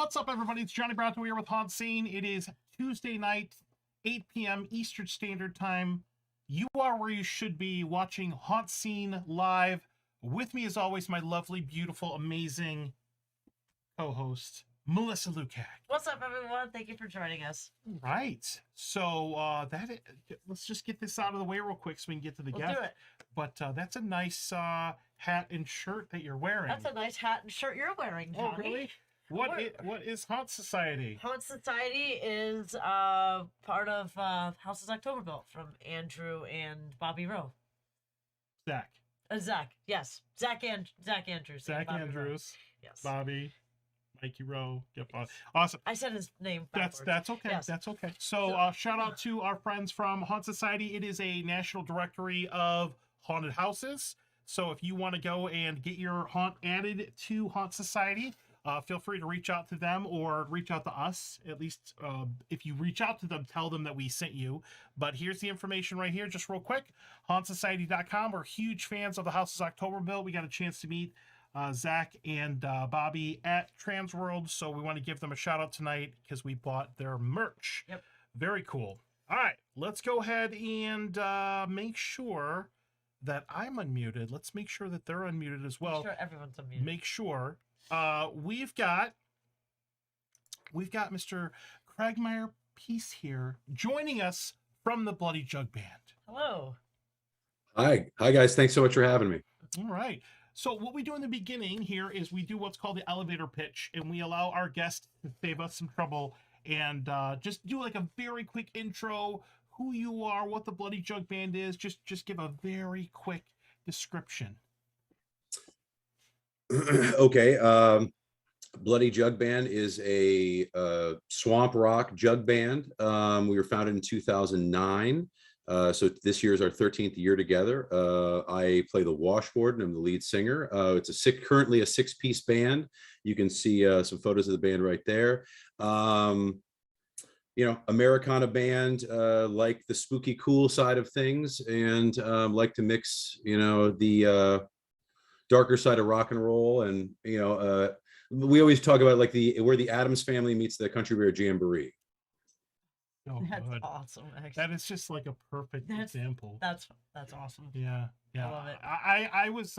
What's up, everybody? It's Johnny Bronto here with HauntScene. It is Tuesday night, 8 p.m. Eastern Standard Time. You are where you should be, watching HauntScene live. With me, as always, my lovely, beautiful, amazing co-host, Melissa Lukac. What's up, everyone? Thank you for joining us. Right. So let's just get this out of the way real quick so we can get to the guest. Do it. But that's a nice hat and shirt that you're wearing. That's a nice hat and shirt you're wearing, Johnny. Oh, really? What is Haunt Society? Haunt Society is part of Houses Octoberville from Andrew and Bobby Rowe. Zach. Zach, yes. Zach Andrews. Zach Andrews. Yes. Bobby. Mikey Rowe. Yep. Awesome. I said his name backwards. That's okay. Yes. That's okay. So shout out to our friends from Haunt Society. It is a national directory of haunted houses. So if you want to go and get your haunt added to Haunt Society, feel free to reach out to them or reach out to us. At least if you reach out to them, tell them that we sent you. But here's the information right here, just real quick. HauntSociety.com. We're huge fans of the Houses Octoberville. We got a chance to meet Zach and Bobby at Transworld, so we want to give them a shout out tonight because we bought their merch. Yep. Very cool. All right, let's go ahead and make sure that I'm unmuted. Let's make sure that they're unmuted as well. Make sure everyone's unmuted. Make sure. We've got Mr. Cragmire Peace here joining us from the Bloody Jug Band. Hello. Hi guys. Thanks so much for having me. All right. So what we do in the beginning here is we do what's called the elevator pitch, and we allow our guests to save us some trouble and just do like a very quick intro, who you are, what the Bloody Jug Band is. Just give a very quick description. Okay. Bloody Jug Band is a swamp rock jug band. We were founded in 2009. So this year is our 13th year together. I play the washboard and I'm the lead singer. It's currently a 6-piece band. You can see some photos of the band right there. Americana band, like the spooky cool side of things, and like to mix, the darker side of rock and roll. And we always talk about like where the Addams Family meets the Country Bear Jamboree. Oh, that's good. awesome. Actually. That is just like a perfect example. That's awesome. Yeah. I love it. I was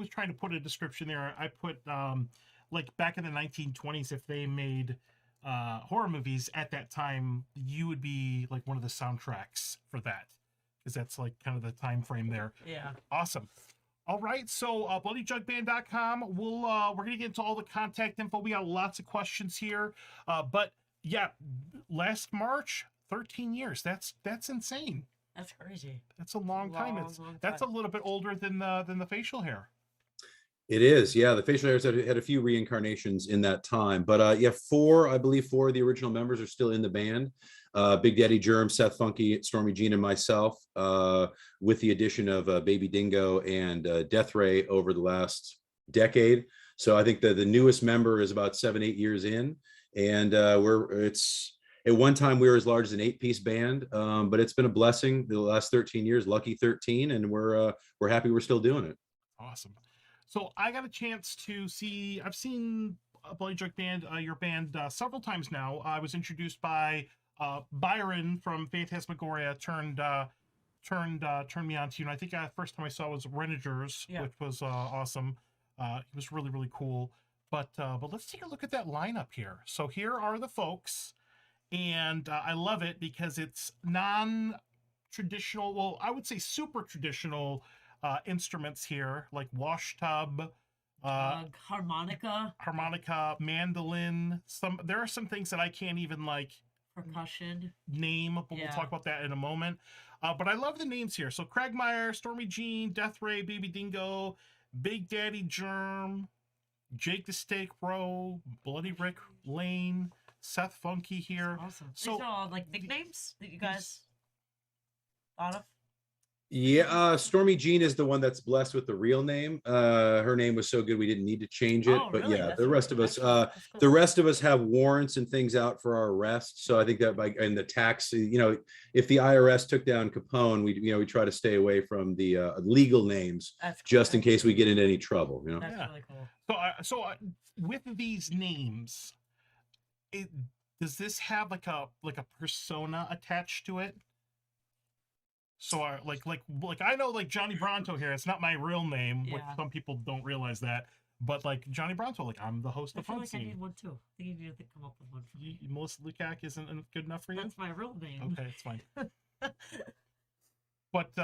trying to put a description there. I put like back in the 1920s, if they made horror movies at that time, you would be like one of the soundtracks for that, because that's like kind of the time frame there. Yeah. Awesome. All right, so bloodyjugband.com. We're gonna get into all the contact info. We got lots of questions here, but yeah, last March, 13 years. That's insane. That's crazy. That's a long time. That's a little bit older than the facial hair. It is, yeah. The facial hairs had a few reincarnations in that time, but I believe four of the original members are still in the band. Big Daddy Germ, Seth Funky, Stormy Jean, and myself, with the addition of Baby Dingo and Death Ray over the last decade. So I think that the newest member is about 7-8 years in, and at one time we were as large as an 8-piece band, but it's been a blessing the last 13 years, lucky 13, and we're happy we're still doing it. Awesome. So I got a chance to see. I've seen Bloody Jug Band, your band, several times now. I was introduced by Byron from Phantasmagoria. Turned me on to you. And I think the first time I saw was Renegers, which was awesome. It was really, really cool. But let's take a look at that lineup here. So here are the folks, and I love it because it's non-traditional. Well, I would say super traditional instruments here, like wash tub, harmonica, mandolin. There are some things that I can't even like percussion name, but we'll talk about that in a moment. But I love the names here. So Cragmire, Stormy Jean, Death Ray, Baby Dingo, Big Daddy Germ, Jake the Steak Rowe, Bloody Rick Lane, Seth Funky here. Awesome. So these are all like nicknames that you guys thought of? Yeah, Stormy Jean is the one that's blessed with the real name. Her name was so good we didn't need to change it. But really? Yeah, the rest of us, cool. The rest of us have warrants and things out for our arrest. So I think that and the tax, if the IRS took down Capone, we try to stay away from the legal names, just in case we get into any trouble. That's really cool. So with these names, does this have like a persona attached to it? So like I know like Johnny Bronto here. It's not my real name, which Yeah. some people don't realize that. But like Johnny Bronto, like I'm the host I of feel like I HauntScene. need one too. I think you need to come up with one for me. Melissa Lukac isn't good enough for you. That's my real name. Okay, it's fine. But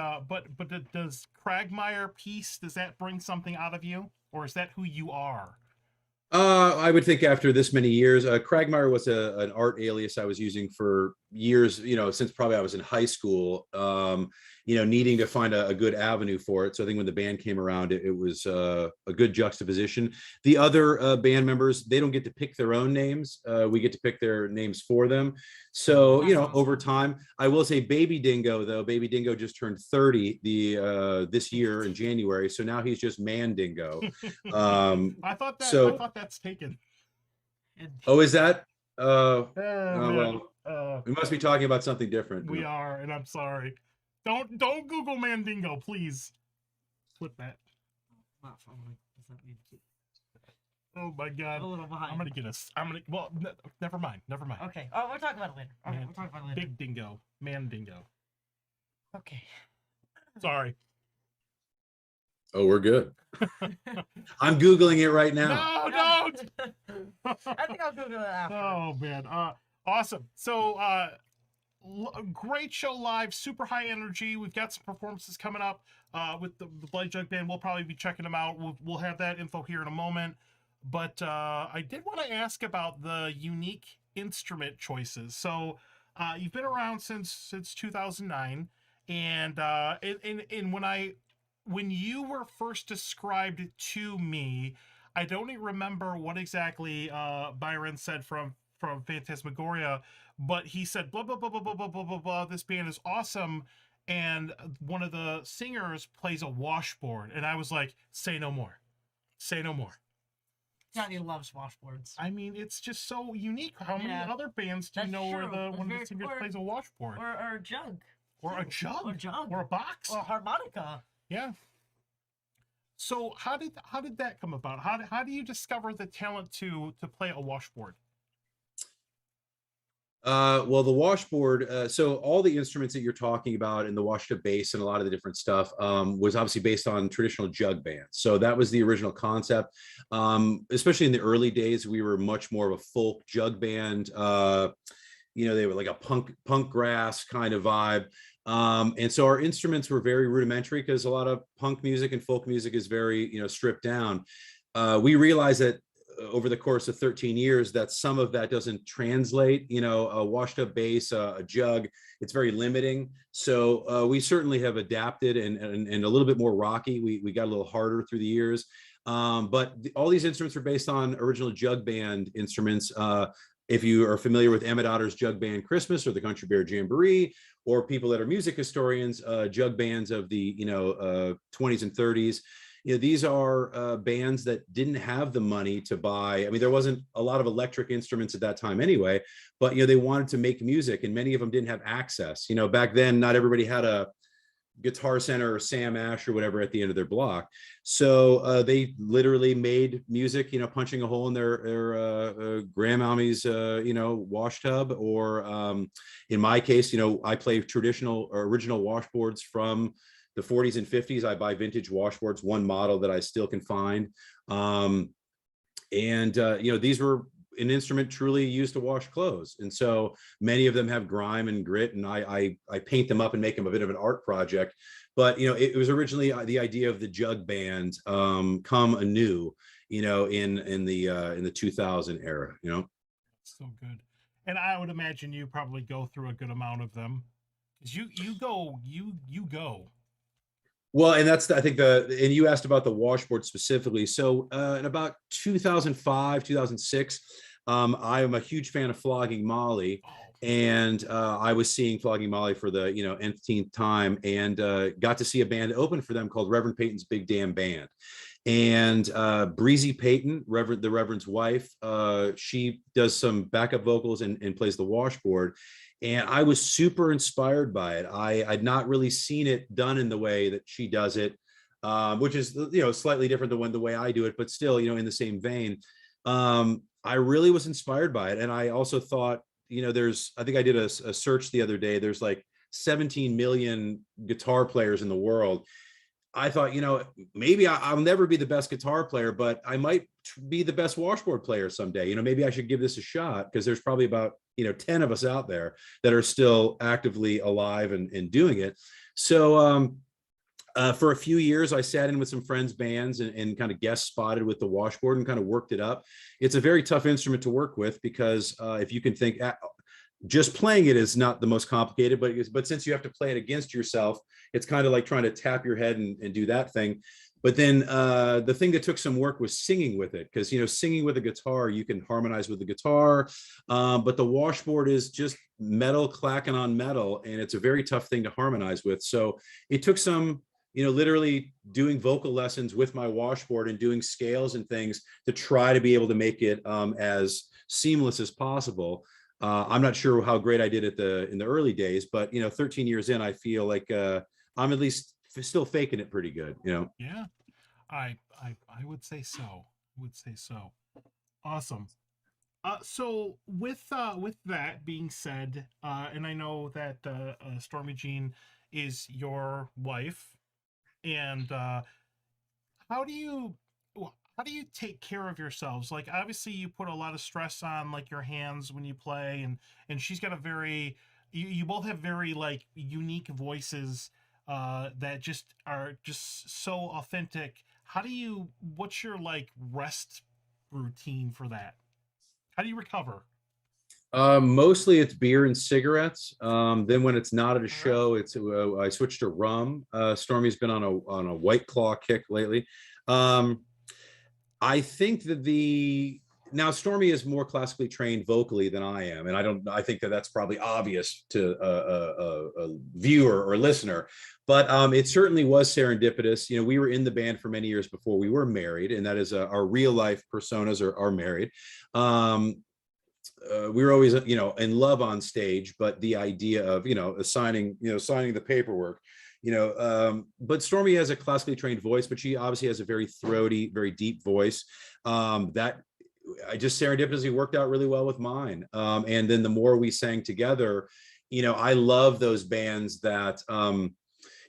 does Cragmire Peace, does that bring something out of you, or is that who you are? I would think after this many years, Cragmire was an art alias I was using for years, since probably I was in high school, needing to find a good avenue for it. So I think when the band came around, it was a good juxtaposition. The other band members, they don't get to pick their own names. We get to pick their names for them. So, That's awesome. over time, I will say Baby Dingo, though. Baby Dingo just turned 30 this year in January. So now he's just Man Dingo. I thought that's taken. Oh, is that? Oh, Well, we must be talking about something different. We are, and I'm sorry. Don't Google Mandingo, please. Flip that. Not following. Does that mean Oh my god. I'm a little behind. Well, never mind. Okay. Oh, we'll talk about it later. Okay, we'll talk about it later. Big Dingo. Mandingo. Okay. Sorry. Oh, we're good. I'm Googling it right now. No, don't! I think I'll Google it after. Oh man. Awesome. So great show live, super high energy. We've got some performances coming up with the Bloody Jug Band. We'll probably be checking them out. We'll have that info here in a moment. But I did want to ask about the unique instrument choices. So you've been around since 2009, and when you were first described to me, I don't even remember what exactly Byron said from Phantasmagoria, but he said blah blah blah blah blah blah blah blah blah. This band is awesome, and one of the singers plays a washboard, and I was like, say no more, say no more. Johnny loves washboards. I mean, it's just so unique. How many other bands do you know where one of the singers plays a washboard? Or a jug. Or a jug. Or a jug. Or a box. Or a harmonica. Yeah. So how did that come about? How do you discover the talent to play a washboard? Well, the washboard, so all the instruments that you're talking about and the washed up bass and a lot of the different stuff was obviously based on traditional jug bands. So that was the original concept. Especially in the early days, we were much more of a folk jug band. They were like a punk grass kind of vibe. And so our instruments were very rudimentary because a lot of punk music and folk music is very, stripped down. We realized that over the course of 13 years that some of that doesn't translate, a washed up bass, a jug, it's very limiting. So we certainly have adapted and a little bit more rocky. We got a little harder through the years. But all these instruments are based on original jug band instruments. If you are familiar with Emmett Otter's Jug Band Christmas or the Country Bear Jamboree, or people that are music historians, jug bands of the 20s and 30s, these are bands that didn't have the money to buy. I mean, there wasn't a lot of electric instruments at that time anyway, but they wanted to make music, and many of them didn't have access. Back then, not everybody had a Guitar Center or Sam Ash or whatever at the end of their block. So they literally made music, punching a hole in their grandmommy's, wash tub, or in my case, I play traditional or original washboards from the 40s and 50s. I buy vintage washboards, one model that I still can find. These were an instrument truly used to wash clothes. And so many of them have grime and grit, and I paint them up and make them a bit of an art project. But, it was originally the idea of the jug band come anew, in the 2000 era, So good. And I would imagine you probably go through a good amount of them. You go. Well, and that's, I think and you asked about the washboard specifically. So in about 2005, 2006, I am a huge fan of Flogging Molly. And I was seeing Flogging Molly for the, nth time, and got to see a band open for them called Reverend Peyton's Big Damn Band. And Breezy Peyton, the Reverend's wife, she does some backup vocals and plays the washboard. And I was super inspired by it. I'd not really seen it done in the way that she does it, which is, slightly different than the way I do it, but still, in the same vein. I really was inspired by it. And I also thought, I think I did a search the other day. There's like 17 million guitar players in the world. I thought, maybe I'll never be the best guitar player, but I might be the best washboard player someday. Maybe I should give this a shot, because there's probably about, 10 of us out there that are still actively alive and doing it. So, for a few years, I sat in with some friends' bands and kind of guest spotted with the washboard and kind of worked it up. It's a very tough instrument to work with, because if you can think, just playing it is not the most complicated, but since you have to play it against yourself, it's kind of like trying to tap your head and do that thing. But then the thing that took some work was singing with it, because singing with a guitar, you can harmonize with the guitar, but the washboard is just metal clacking on metal, and it's a very tough thing to harmonize with. So it took some, literally doing vocal lessons with my washboard and doing scales and things to try to be able to make it as seamless as possible. I'm not sure how great I did in the early days, but 13 years in, I feel like I'm at least still faking it pretty good. Yeah, I would say so. Would say so. Awesome. So with that being said, and I know that Stormy Jean is your wife, and how do you how do you take care of yourselves? Like, obviously you put a lot of stress on like your hands when you play, and she's got a very you both have very like unique voices that just are just so authentic. How do you what's your like rest routine for that? How do you recover? Mostly it's beer and cigarettes. Then when it's not at a All right. show, it's I switched to rum. Stormy's been on a White Claw kick lately. Um, I think that now Stormy is more classically trained vocally than I am, and I think that that's probably obvious to a viewer or listener, but it certainly was serendipitous. We were in the band for many years before we were married, and that is our real life personas are married. We were always, in love on stage, but the idea of, signing the paperwork, but Stormy has a classically trained voice, but she obviously has a very throaty, very deep voice. That I just serendipitously worked out really well with mine. And then the more we sang together, I love those bands that,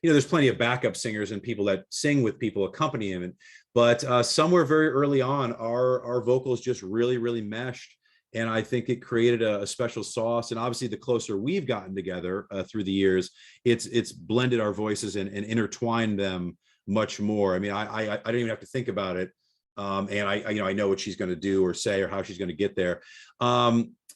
there's plenty of backup singers and people that sing with people accompanying them. But somewhere very early on, our vocals just really, really meshed. And I think it created a special sauce. And obviously, the closer we've gotten together through the years, it's blended our voices and intertwined them much more. I mean, I don't even have to think about it, and I know what she's going to do or say or how she's going to get there.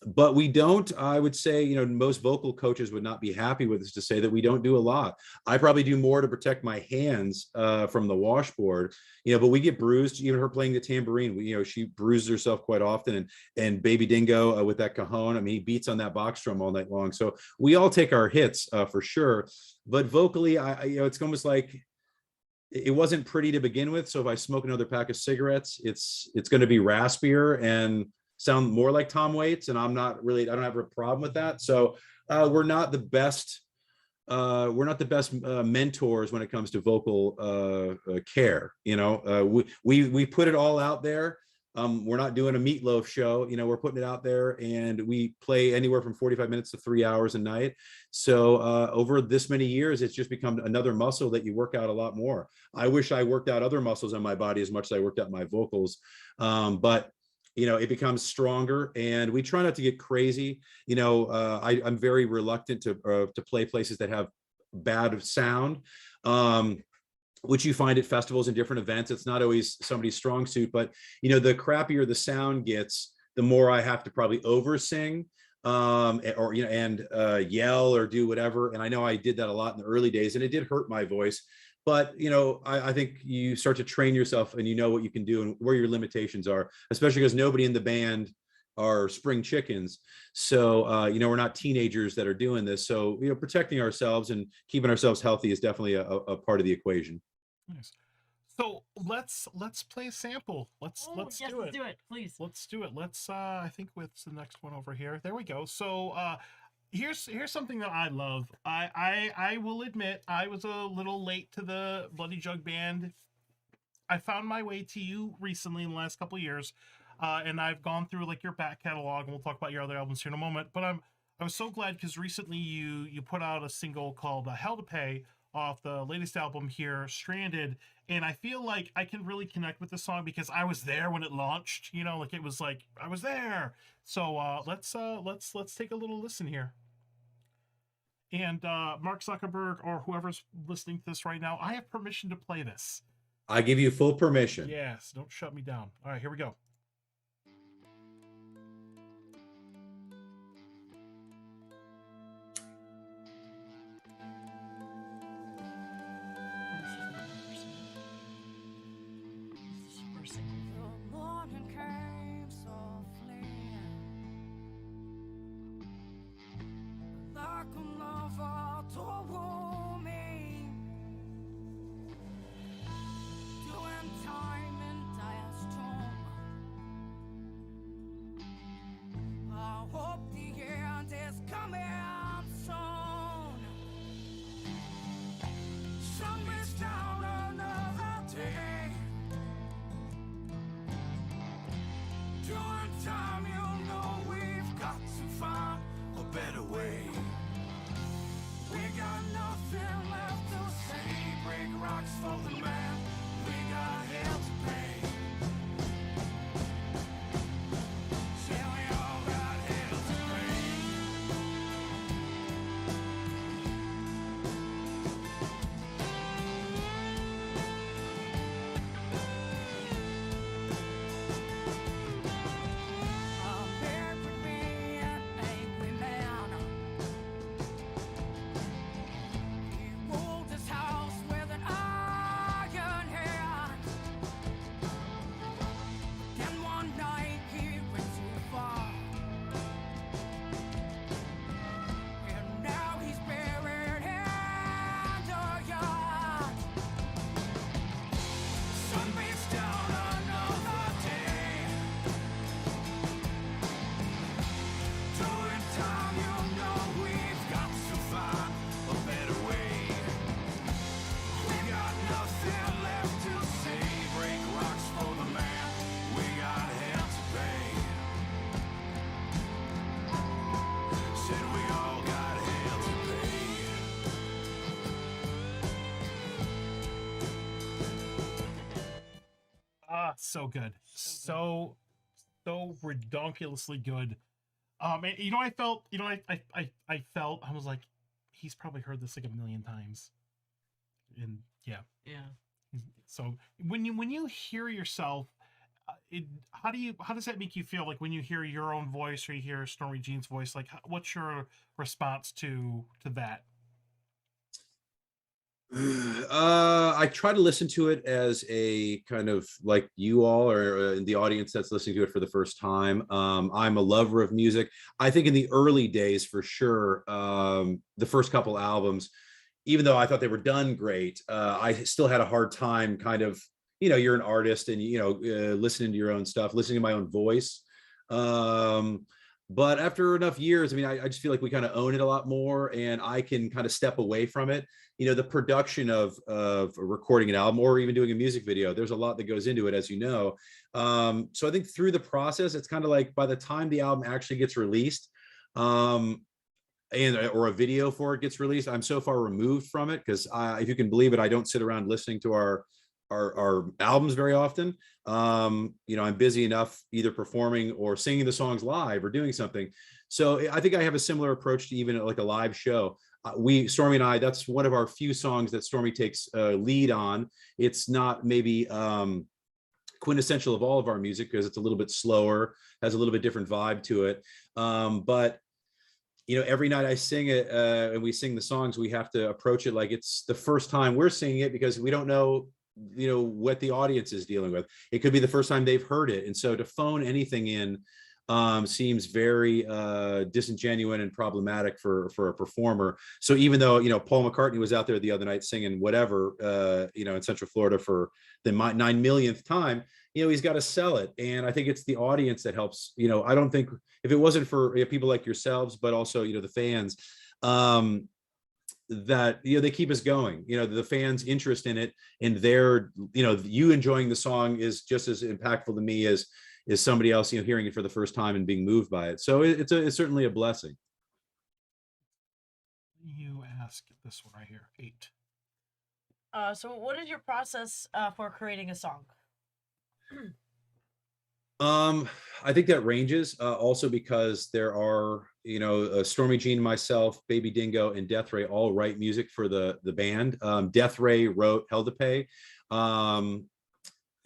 But we don't. I would say, most vocal coaches would not be happy with us to say that we don't do a lot. I probably do more to protect my hands from the washboard, but we get bruised. Even her playing the tambourine, she bruises herself quite often. And Baby Dingo with that cajon, I mean, he beats on that box drum all night long. So we all take our hits for sure. But vocally, it's almost like it wasn't pretty to begin with. So if I smoke another pack of cigarettes, it's going to be raspier and sound more like Tom Waits, and I don't have a problem with that. So we're not the best mentors when it comes to vocal care. We put it all out there. We're not doing a Meatloaf show. We're putting it out there, and we play anywhere from 45 minutes to 3 hours a night. So over this many years, it's just become another muscle that you work out a lot more. I wish I worked out other muscles on my body as much as I worked out my vocals, but it becomes stronger, and we try not to get crazy. I'm very reluctant to play places that have bad sound, which you find at festivals and different events. It's not always somebody's strong suit, but the crappier the sound gets, the more I have to probably oversing, or yell or do whatever. And I know I did that a lot in the early days, and it did hurt my voice. But I think you start to train yourself, and what you can do and where your limitations are, especially because nobody in the band are spring chickens. So we're not teenagers that are doing this. So protecting ourselves and keeping ourselves healthy is definitely a part of the equation. Nice. So let's play a sample. Let's Let's do it. do it, please. Let's do it. Let's I think what's the next one over here? There we go. So here's something that I love. I will admit I was a little late to the Bloody Jug Band. I found my way to you recently in the last couple of years. and I've gone through like your back catalog, and we'll talk about your other albums here in a moment. But I was so glad because recently you put out a single called "Hell to Pay" off the latest album here, Stranded, and I feel like I can really connect with the song because I was there when it launched. You know, like it was like I was there. So let's take a little listen here. And Mark Zuckerberg or whoever's listening to this right now, I have permission to play this. I give you full permission. Yes, don't shut me down. All right, here we go. So good. So redonkulously good. And you know, I felt, you know, I felt, I was like, he's probably heard this like a million times. And yeah. So when you hear yourself, how does that make you feel? Like when you hear your own voice or you hear Stormy Jean's voice, like what's your response to that? I try to listen to it as a kind of like you all or the audience that's listening to it for the first time. I'm a lover of music. I think in the early days, for sure, the first couple albums, even though I thought they were done great, I still had a hard time kind of, you know, you're an artist and, you know, listening to your own stuff, listening to my own voice. But after enough years, I mean, I just feel like we kind of own it a lot more and I can kind of step away from it. You know, the production of recording an album or even doing a music video, there's a lot that goes into it, as you know. So I think through the process, it's kind of like by the time the album actually gets released, or a video for it gets released, I'm so far removed from it because if you can believe it, I don't sit around listening to our albums very often. You know, I'm busy enough either performing or singing the songs live or doing something. So I think I have a similar approach to even like a live show. Stormy and I, that's one of our few songs that Stormy takes lead on. It's not maybe quintessential of all of our music because it's a little bit slower, has a little bit different vibe to it. But you know, every night I sing it and we sing the songs, we have to approach it like it's the first time we're singing it because we don't know, you know, what the audience is dealing with. It could be the first time they've heard it. And so to phone anything in seems very disingenuous and problematic for a performer. So even though, you know, Paul McCartney was out there the other night singing whatever, you know, in Central Florida for the 9 millionth time, you know, he's got to sell it. And I think it's the audience that helps. You know, I don't think if it wasn't for people like yourselves, but also, you know, the fans, that, you know, they keep us going. You know, the fans' interest in it and their, you know, you enjoying the song is just as impactful to me as, is somebody else, hearing it for the first time and being moved by it. So it's certainly a blessing. You ask this one right here, 8. So what is your process for creating a song? I think that ranges also because there are, Stormy Jean, myself, Baby Dingo, and Death Ray all write music for the band. Death Ray wrote Hell to Pay.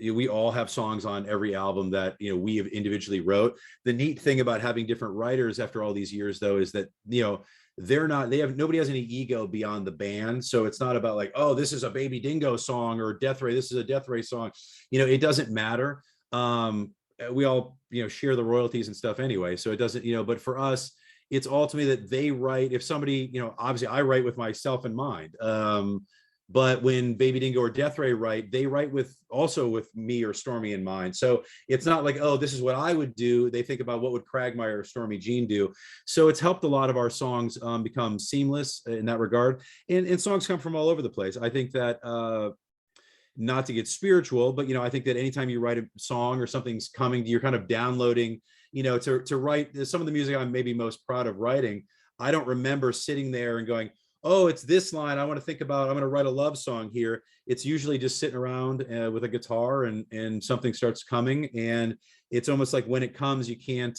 We all have songs on every album that we have individually wrote. The neat thing about having different writers after all these years, though, is that nobody has any ego beyond the band. So it's not about like, oh, this is a Baby Dingo song, or Death Ray, this is a Death Ray song. It doesn't matter. We all share the royalties and stuff anyway, so it doesn't, but for us, it's ultimately that they write. If somebody, obviously I write with myself in mind, but when Baby Dingo or Death Ray write, they write with me or Stormy in mind. So it's not like, oh, this is what I would do. They think about what would Cragmire or Stormy Jean do. So it's helped a lot of our songs become seamless in that regard, and songs come from all over the place. I think that not to get spiritual, but I think that anytime you write a song or something's coming, you're kind of downloading, to write some of the music I'm maybe most proud of writing. I don't remember sitting there and going, oh, it's this line I want to think about, I'm going to write a love song here. It's usually just sitting around with a guitar and something starts coming, and it's almost like when it comes, you can't,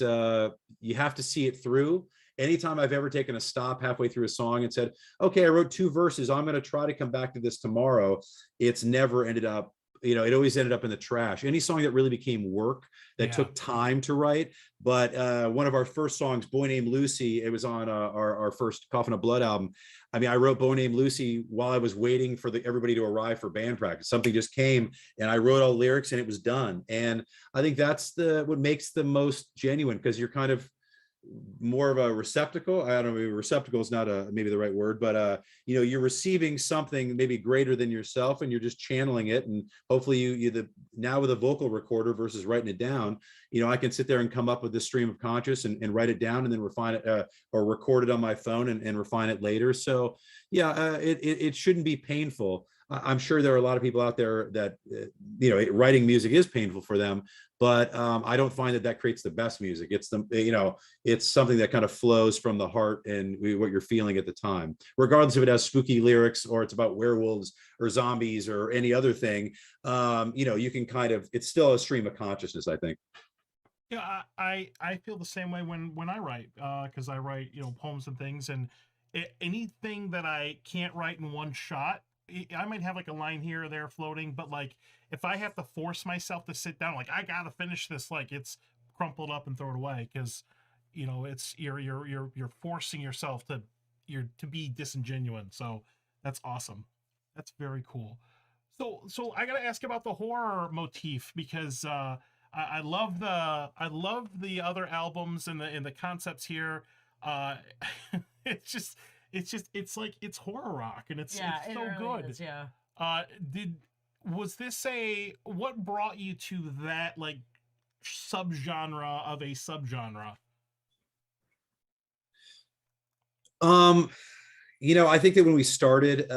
you have to see it through. Anytime I've ever taken a stop halfway through a song and said, okay, I wrote 2 verses, I'm going to try to come back to this tomorrow, it's never ended up, it always ended up in the trash. Any song that really became work that took time to write. But one of our first songs, Boy Named Lucy, it was on our first Coffin of Blood album. I mean, I wrote Boy Named Lucy while I was waiting for everybody to arrive for band practice. Something just came and I wrote all the lyrics and it was done. And I think that's what makes the most genuine, because you're kind of more of a receptacle. I don't know, maybe receptacle is not maybe the right word, but you're receiving something maybe greater than yourself, and you're just channeling it. And hopefully now with a vocal recorder versus writing it down, I can sit there and come up with this stream of conscious and write it down and then refine it or record it on my phone and refine it later. So it shouldn't be painful. I'm sure there are a lot of people out there that writing music is painful for them, but I don't find that creates the best music. It's it's something that kind of flows from the heart and what you're feeling at the time, regardless if it has spooky lyrics or it's about werewolves or zombies or any other thing. You can it's still a stream of consciousness, I think. Yeah, I feel the same way when I write, because I write poems and things, and anything that I can't write in one shot, I might have like a line here or there floating, but like if I have to force myself to sit down, like I gotta finish this, like it's crumpled up and throw it away, because it's you're forcing yourself to be disingenuous. So that's awesome. That's very cool. So I gotta ask about the horror motif, because I love the other albums and the concepts here. It's like it's horror rock, and it's so really good. Is, yeah. What brought you to that like subgenre of a subgenre? I think that when we started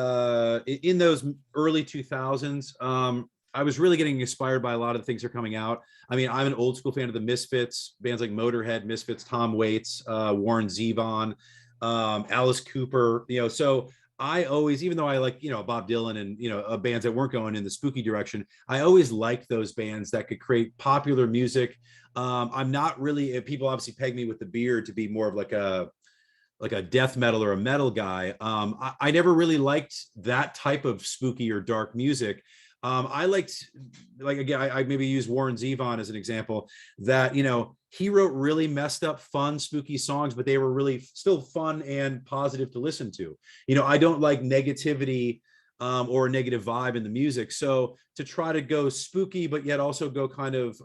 in those early 2000s, I was really getting inspired by a lot of the things that are coming out. I mean, I'm an old school fan of the Misfits, bands like Motorhead, Misfits, Tom Waits, Warren Zevon, Alice Cooper, so I always, even though I like, Bob Dylan and, bands that weren't going in the spooky direction, I always liked those bands that could create popular music. I'm not really, people obviously peg me with the beard to be more of like a death metal or a metal guy. I never really liked that type of spooky or dark music. I liked, like, again, I maybe use Warren Zevon as an example, that, he wrote really messed up, fun, spooky songs, but they were really still fun and positive to listen to. I don't like negativity or a negative vibe in the music. So to try to go spooky, but yet also go kind of,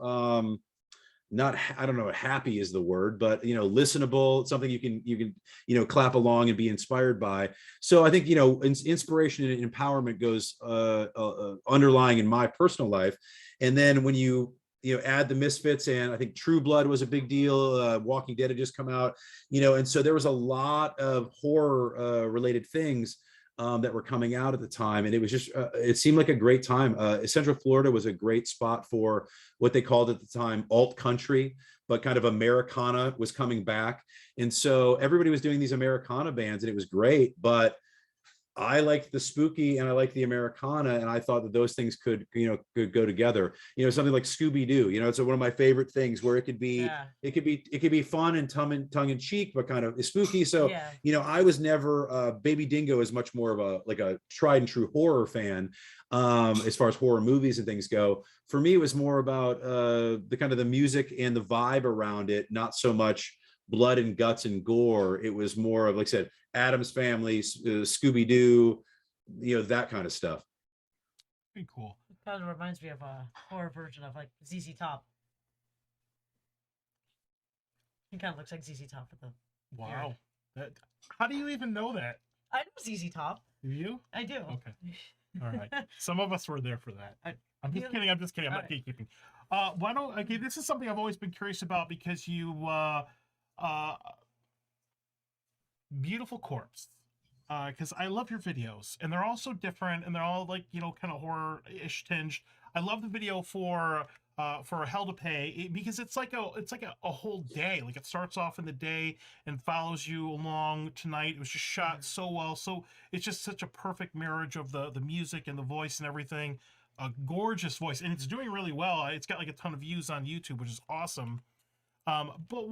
not, I don't know, happy is the word, but listenable, something you can clap along and be inspired by. So I think inspiration and empowerment goes underlying in my personal life. And then when you add the Misfits, and I think True Blood was a big deal, Walking Dead had just come out, and so there was a lot of horror related things that were coming out at the time, and it was just it seemed like a great time. Central Florida was a great spot for what they called at the time alt country, but kind of Americana was coming back, and so everybody was doing these Americana bands, and it was great. But I liked the spooky and I liked the Americana, and I thought that those things could go together. Something like Scooby-Doo. It's one of my favorite things where it could be fun and tongue in cheek, but kind of spooky. So I was never Baby Dingo is much more of a tried and true horror fan as far as horror movies and things go. For me, it was more about the kind of the music and the vibe around it, not so much blood and guts and gore. It was more of, like I said, Addams Family, Scooby-Doo, that kind of stuff. Pretty cool. It kind of reminds me of a horror version of like ZZ Top. He kind of looks like ZZ Top with the wow. How do you even know that? I know ZZ Top. Do you? I do. Okay. All right. Some of us were there for that. I'm just kidding. I'm not gatekeeping. This is something I've always been curious about, because you Beautiful Corpse, because I love your videos, and they're all so different, and they're all like kind of horror-ish tinged. I love the video for Hell to Pay, because it's like a whole day. Like, it starts off in the day and follows you along tonight. It was just shot so well, so it's just such a perfect marriage of the music and the voice and everything. A gorgeous voice, and it's doing really well. It's got like a ton of views on YouTube, which is awesome. But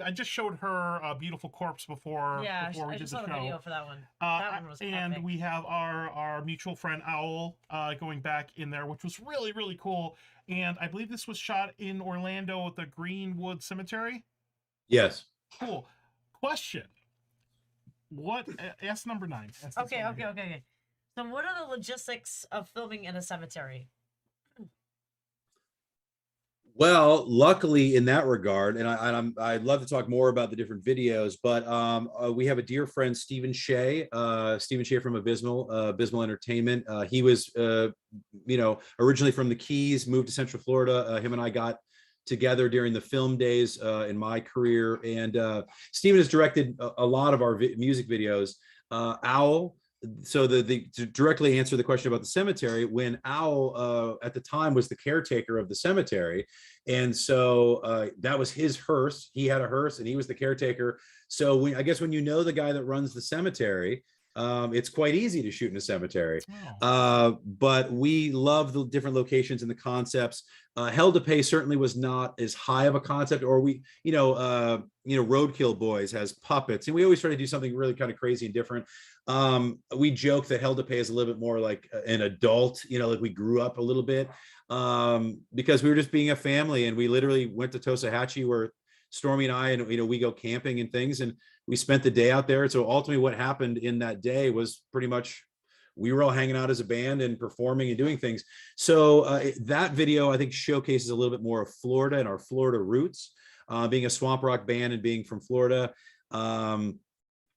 I just showed her Beautiful Corpse before we I did the just saw show. the video for that one. That one was and epic. we have our mutual friend Owl going back in there, which was really, really cool. And I believe this was shot in Orlando at the Greenwood Cemetery. Yes. Cool. Question. Ask number 9. Okay. So what are the logistics of filming in a cemetery? Well, luckily in that regard, and I'd love to talk more about the different videos, but we have a dear friend, Stephen Shea from Abysmal Entertainment. He was, originally from the Keys, moved to Central Florida. Him and I got together during the film days in my career, and Stephen has directed a lot of our music videos. Owl. So to directly answer the question about the cemetery, when Owl at the time was the caretaker of the cemetery, and so that was his hearse. He had a hearse, and he was the caretaker. So I guess when you know the guy that runs the cemetery, it's quite easy to shoot in a cemetery. But we love the different locations and the concepts. Hell to Pay certainly was not as high of a concept, or Roadkill Boys has puppets, and we always try to do something really kind of crazy and different. We joke that Hell to Pay is a little bit more like an adult, like we grew up a little bit, because we were just being a family, and we literally went to Tosahatchee, where Stormy and I, and we go camping and things, and we spent the day out there. So ultimately what happened in that day was pretty much we were all hanging out as a band and performing and doing things. So that video, I think, showcases a little bit more of Florida and our Florida roots, being a swamp rock band and being from Florida. A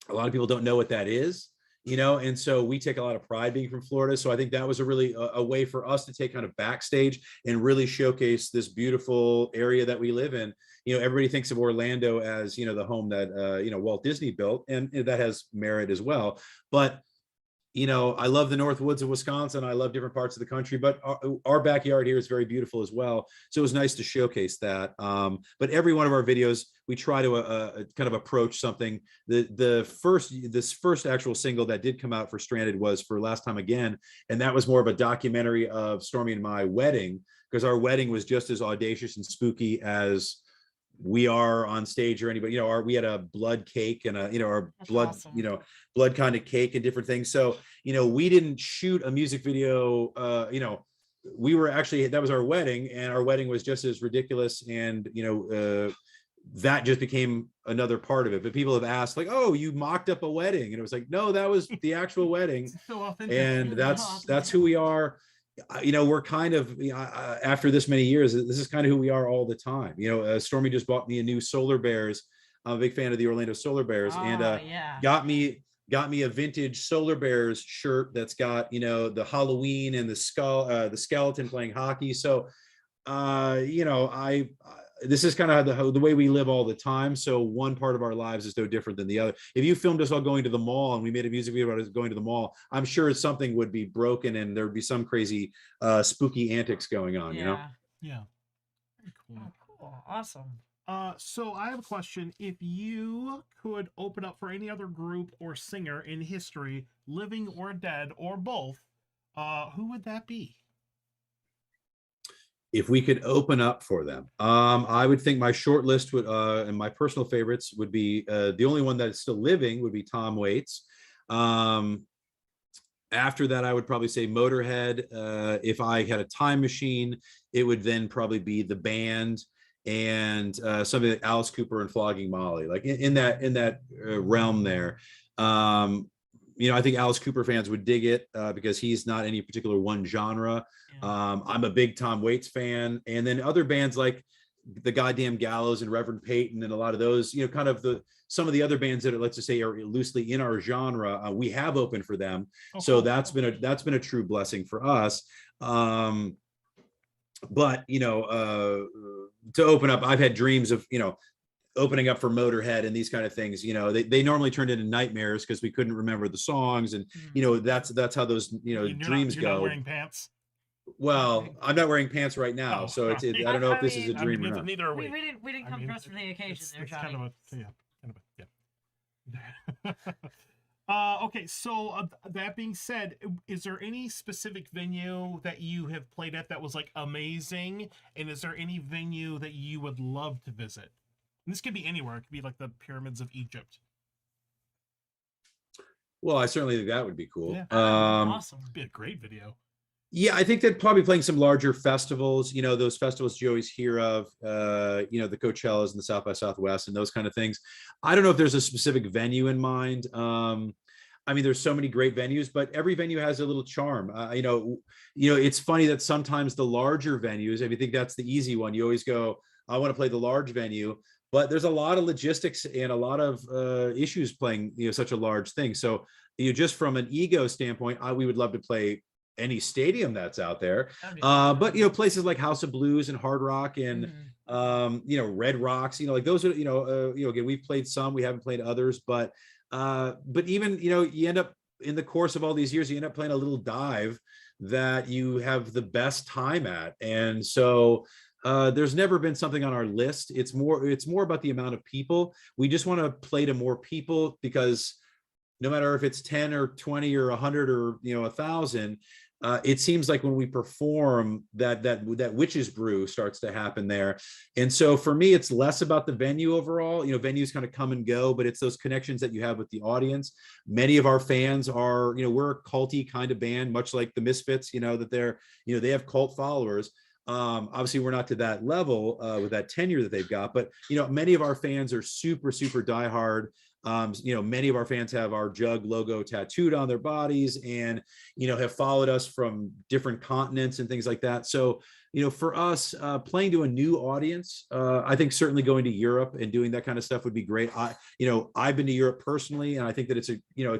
lot of people don't know what that is, and so we take a lot of pride being from Florida. So I think that was a way for us to take kind of backstage and really showcase this beautiful area that we live in. Everybody thinks of Orlando as, the home that, Walt Disney built, and that has merit as well. But, I love the North Woods of Wisconsin. I love different parts of the country, but our backyard here is very beautiful as well. So it was nice to showcase that. But every one of our videos, we try to kind of approach something. This first actual single that did come out for Stranded was for Last Time Again. And that was more of a documentary of Stormy and my wedding, because our wedding was just as audacious and spooky as we are on stage or anybody. We had a blood cake and our That's blood, awesome. blood kind of cake and different things. So, we didn't shoot a music video, we were actually, that was our wedding, and our wedding was just as ridiculous. And, that just became another part of it. But people have asked, like, oh, you mocked up a wedding. And it was like, no, that was the actual wedding. So authentic. And that's who we are. We're kind of, after this many years, this is kind of who we are all the time. Stormy just bought me a new Solar Bears. I'm a big fan of the Orlando Solar Bears, and got me a vintage Solar Bears shirt that's got, the Halloween and the skeleton playing hockey. So, this is kind of the way we live all the time. So one part of our lives is no different than the other. If you filmed us all going to the mall and we made a music video about us going to the mall, I'm sure something would be broken and there'd be some crazy spooky antics going on, you know? Yeah. Very cool. Oh, cool. Awesome. So I have a question. If you could open up for any other group or singer in history, living or dead or both, who would that be? If we could open up for them, I would think my short list would, and my personal favorites would be, the only one that is still living would be Tom Waits. After that, I would probably say Motorhead. If I had a time machine, it would then probably be the band and something like Alice Cooper and Flogging Molly, like in that realm there. I think Alice Cooper fans would dig it because he's not any particular one genre. I'm a big Tom Waits fan, and then other bands like the Goddamn Gallows and Reverend Peyton and a lot of those, kind of some of the other bands that are, let's just say, are loosely in our genre. We have opened for them, so that's been a true blessing for us. But to open up, I've had dreams of opening up for Motorhead and these kind of things. They normally turned into nightmares because we couldn't remember the songs, and that's how those dreams you're go. not wearing pants. Well, I'm not wearing pants right now, so I don't know if this is a dream or not. Neither are we. We didn't come dressed for the occasion there, Johnny. Okay, so that being said, is there any specific venue that you have played at that was like amazing, and is there any venue that you would love to visit? And this could be anywhere. It could be like the pyramids of Egypt. Well, I certainly think that would be cool. Yeah. Awesome. It'd be a great video. Yeah, I think that probably playing some larger festivals, those festivals you always hear of, the Coachellas and the South by Southwest and those kind of things. I don't know if there's a specific venue in mind. There's so many great venues, but every venue has a little charm. It's funny that sometimes the larger venues, if you think that's the easy one, you always go, I want to play the large venue, but there's a lot of logistics and a lot of issues playing, such a large thing. So, just from an ego standpoint, we would love to play any stadium that's out there, but places like House of Blues and Hard Rock and Red Rocks, like those are again, we've played some, we haven't played others, but even you end up in the course of all these years, you end up playing a little dive that you have the best time at. And so there's never been something on our list. It's more about the amount of people. We just want to play to more people, because no matter if it's 10 or 20 or 100 or 1,000, it seems like when we perform that witch's brew starts to happen there. And so for me, it's less about the venue overall. Venues kind of come and go, but it's those connections that you have with the audience. Many of our fans are, we're a culty kind of band, much like the Misfits, that they're, they have cult followers. Obviously we're not to that level with that tenure that they've got, but many of our fans are super, super diehard. Many of our fans have our Jug logo tattooed on their bodies and, have followed us from different continents and things like that. So, for us, playing to a new audience, I think certainly going to Europe and doing that kind of stuff would be great. I've been to Europe personally, and I think that it's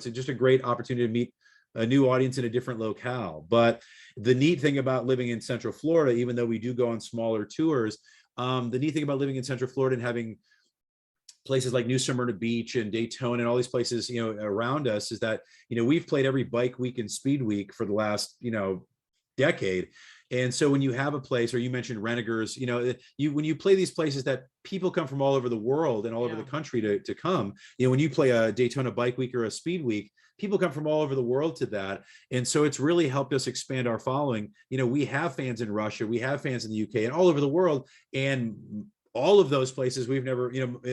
just a great opportunity to meet a new audience in a different locale. But the neat thing about living in Central Florida, even though we do go on smaller tours, the neat thing about living in Central Florida and having places like New Smyrna Beach and Daytona and all these places, around us, is that, we've played every bike week and speed week for the last, decade. And so when you have a place, or you mentioned Renegers, when you play these places that people come from all over the world and all over the country to come, when you play a Daytona Bike Week or a Speed Week, people come from all over the world to that. And so it's really helped us expand our following. We have fans in Russia, we have fans in the UK and all over the world. And all of those places we've never,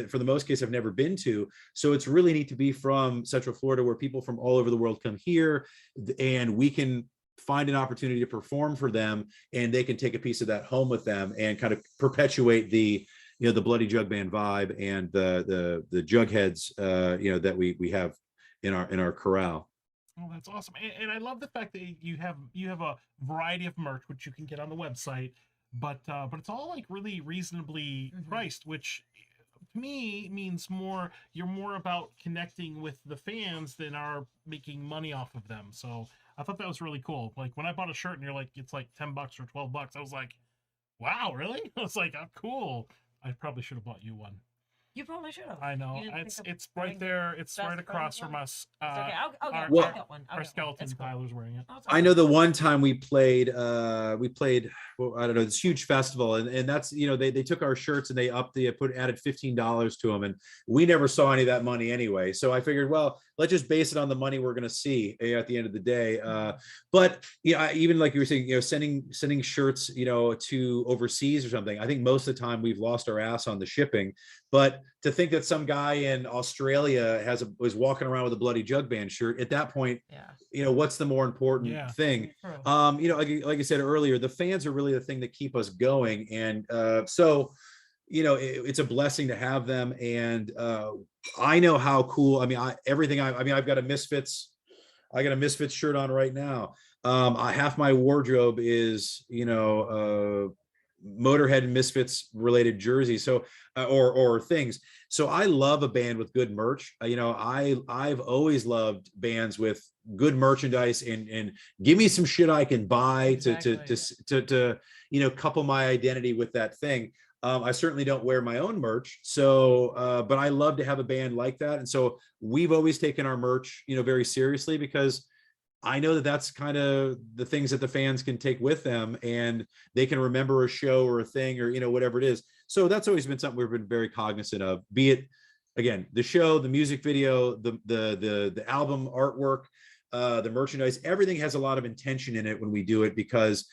for the most case, have never been to. So it's really neat to be from Central Florida, where people from all over the world come here, and we can find an opportunity to perform for them, and they can take a piece of that home with them and kind of perpetuate the Bloody Jug Band vibe and the Jugheads, that we have in our corral. Oh, that's awesome. And I love the fact that you have a variety of merch, which you can get on the website, but it's all like really reasonably priced, which to me means you're more about connecting with the fans than are making money off of them. So I thought that was really cool. Like when I bought a shirt and you're like, it's like $10 or $12, I was like, wow, really? I was like, oh, cool. I probably should have bought you one. You probably should have. I know. You didn't think of It's right buying there. It's best right across friend from one? us. It's okay. I'll our, get, our- I'll get one. I'll our get one. skeleton It's cool. Tyler's wearing it. Oh, it's I okay. know the one time we played, well, I don't know, this huge festival, and that's, you know, they took our shirts and they added $15 to them, and we never saw any of that money anyway. So I figured, well, let's just base it on the money we're going to see at the end of the day. But yeah, even like you were saying, you know, sending shirts, you know, to overseas or something. I think most of the time we've lost our ass on the shipping. But to think that some guy in Australia was walking around with a Bloody Jug Band shirt at that point, Yeah. you know, what's the more important thing? True. You know, like I said earlier, the fans are really the thing that keep us going, and so, you know, it's a blessing to have them. And I know how cool. I mean, I've got a Misfits. I got a Misfits shirt on right now. Half my wardrobe is, you know, Motorhead and Misfits related jerseys, so or things. So I love a band with good merch. You know, I've always loved bands with good merchandise, and give me some shit I can buy to you know, couple my identity with that thing. I certainly don't wear my own merch, so but I love to have a band like that, and so we've always taken our merch, you know, very seriously, because I know that that's kind of the things that the fans can take with them, and they can remember a show or a thing, or, you know, whatever it is. So that's always been something we've been very cognizant of, be it, again, the show, the music video, the album artwork, the merchandise. Everything has a lot of intention in it when we do it, because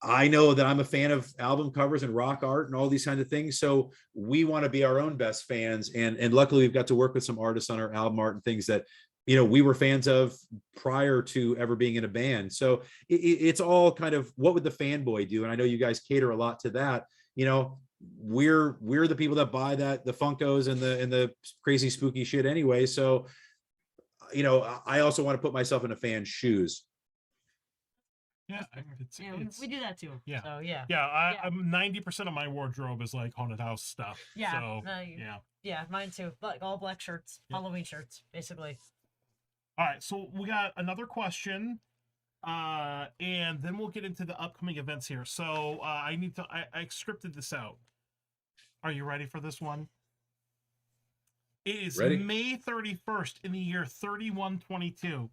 I know that I'm a fan of album covers and rock art and all these kinds of things. So we want to be our own best fans. And luckily we've got to work with some artists on our album art and things that, you know, we were fans of prior to ever being in a band. So it's all kind of, what would the fanboy do? And I know you guys cater a lot to that. You know, we're the people that buy the Funkos and the crazy spooky shit anyway. So, you know, I also want to put myself in a fan's shoes. Yeah, we do that too. Yeah. So yeah. I'm 90% of my wardrobe is like haunted house stuff. Yeah. So, Yeah, mine too. Like all black shirts, Halloween shirts, basically. All right, so we got another question, and then we'll get into the upcoming events here. So I scripted this out. Are you ready for this one? It is Ready? May 31st in the year 3122,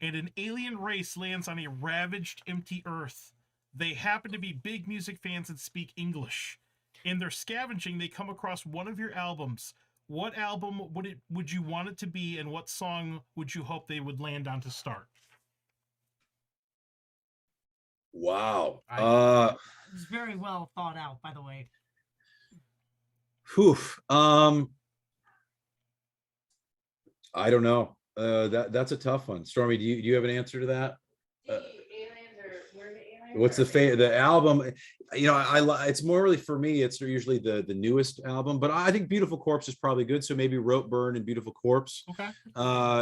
and an alien race lands on a ravaged, empty Earth. They happen to be big music fans and speak English. In their scavenging, they come across one of your albums. What album would you want it to be, and what song would you hope they would land on to start? Wow. It's very well thought out, by the way. Whew. I don't know. That's a tough one. Stormy, do you have an answer to that? What's the album? You know, it's more really, for me, it's usually the newest album, but I think Beautiful Corpse is probably good. So maybe Rope Burn and Beautiful Corpse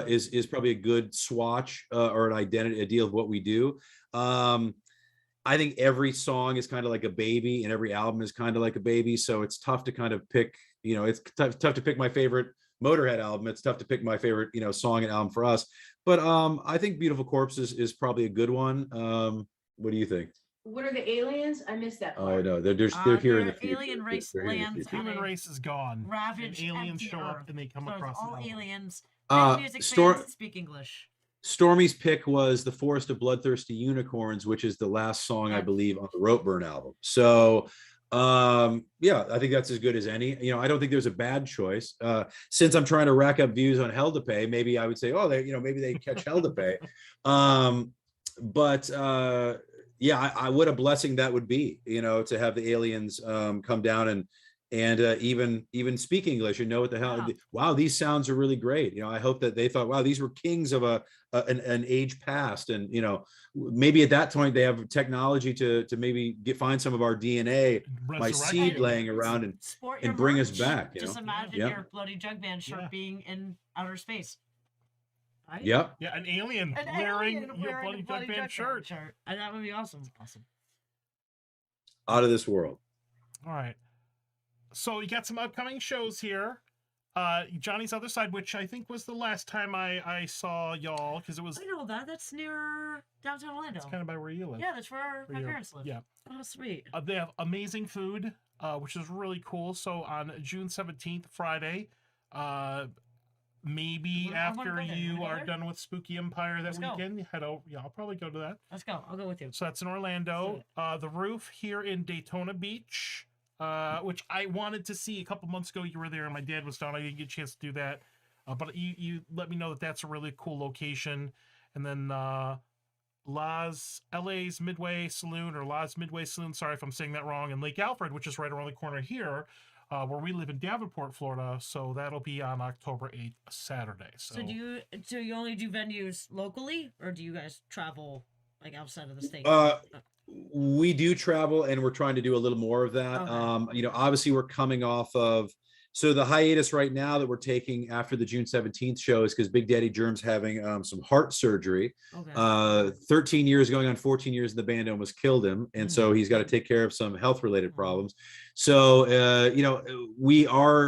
is probably a good swatch or an identity, a deal of what we do. I think every song is kind of like a baby, and every album is kind of like a baby. So it's tough to kind of pick, you know, it's tough to pick my favorite Motorhead album. It's tough to pick my favorite, you know, song and album for us. But I think Beautiful Corpse is probably a good one. What do you think? What are the aliens? I missed that part. Oh no, they're here in the future. Alien race They're here in the lands. future. Human race is gone. Ravaged, and aliens empty show Earth. up and they come So across it's all the album. aliens. Music Storm- fans speak English. Stormy's pick was The Forest of Bloodthirsty Unicorns, which is the last song, I believe, on the Rope Burn album. So yeah, I think that's as good as any. You know, I don't think there's a bad choice. Since I'm trying to rack up views on Hell to Pay, maybe I would say, oh, you know, maybe they catch Hell to Pay. But yeah, what a blessing that would be, you know, to have the aliens come down and even speak English and know what the hell. Wow, these sounds are really great. You know, I hope that they thought, wow, these were kings of an age past, and you know, maybe at that point they have technology to maybe find some of our DNA, my seed laying around, and bring us back. You Just know? imagine your Bloody Jug Band shirt being in outer space. Right? Yep. Yeah, an alien wearing your Bloody Jug Band shirt. And that would be awesome. Out of this world. All right. So you got some upcoming shows here. Johnny's Other Side, which I think was the last time I saw y'all, because it was. I know that. That's near downtown Orlando. It's kind of by where you live. Yeah, that's where my parents live. Yeah. Oh, sweet. They have amazing food. which is really cool. So on June 17th, Friday, maybe I wanna after go there. You you wanna go are there? done with Spooky Empire that Let's go. weekend, head over. Yeah, I'll probably go to that. Let's go. I'll go with you. So that's in Orlando. The Roof here in Daytona Beach, which I wanted to see a couple months ago. You were there, and my dad was down. I didn't get a chance to do that, but you let me know that that's a really cool location. And then LA's Midway Saloon, or La's Midway Saloon. Sorry if I'm saying that wrong. In Lake Alfred, which is right around the corner here, where we live in Davenport, Florida. So that'll be on October 8th, Saturday. So So you only do venues locally, or do you guys travel like outside of the state? We do travel, and we're trying to do a little more of that. Okay. You know, obviously we're coming off of, so the hiatus right now that we're taking after the June 17th show is because Big Daddy Germ's having some heart surgery. Okay. 13 years going on 14 years in the band almost killed him, and so he's got to take care of some health related problems. So you know,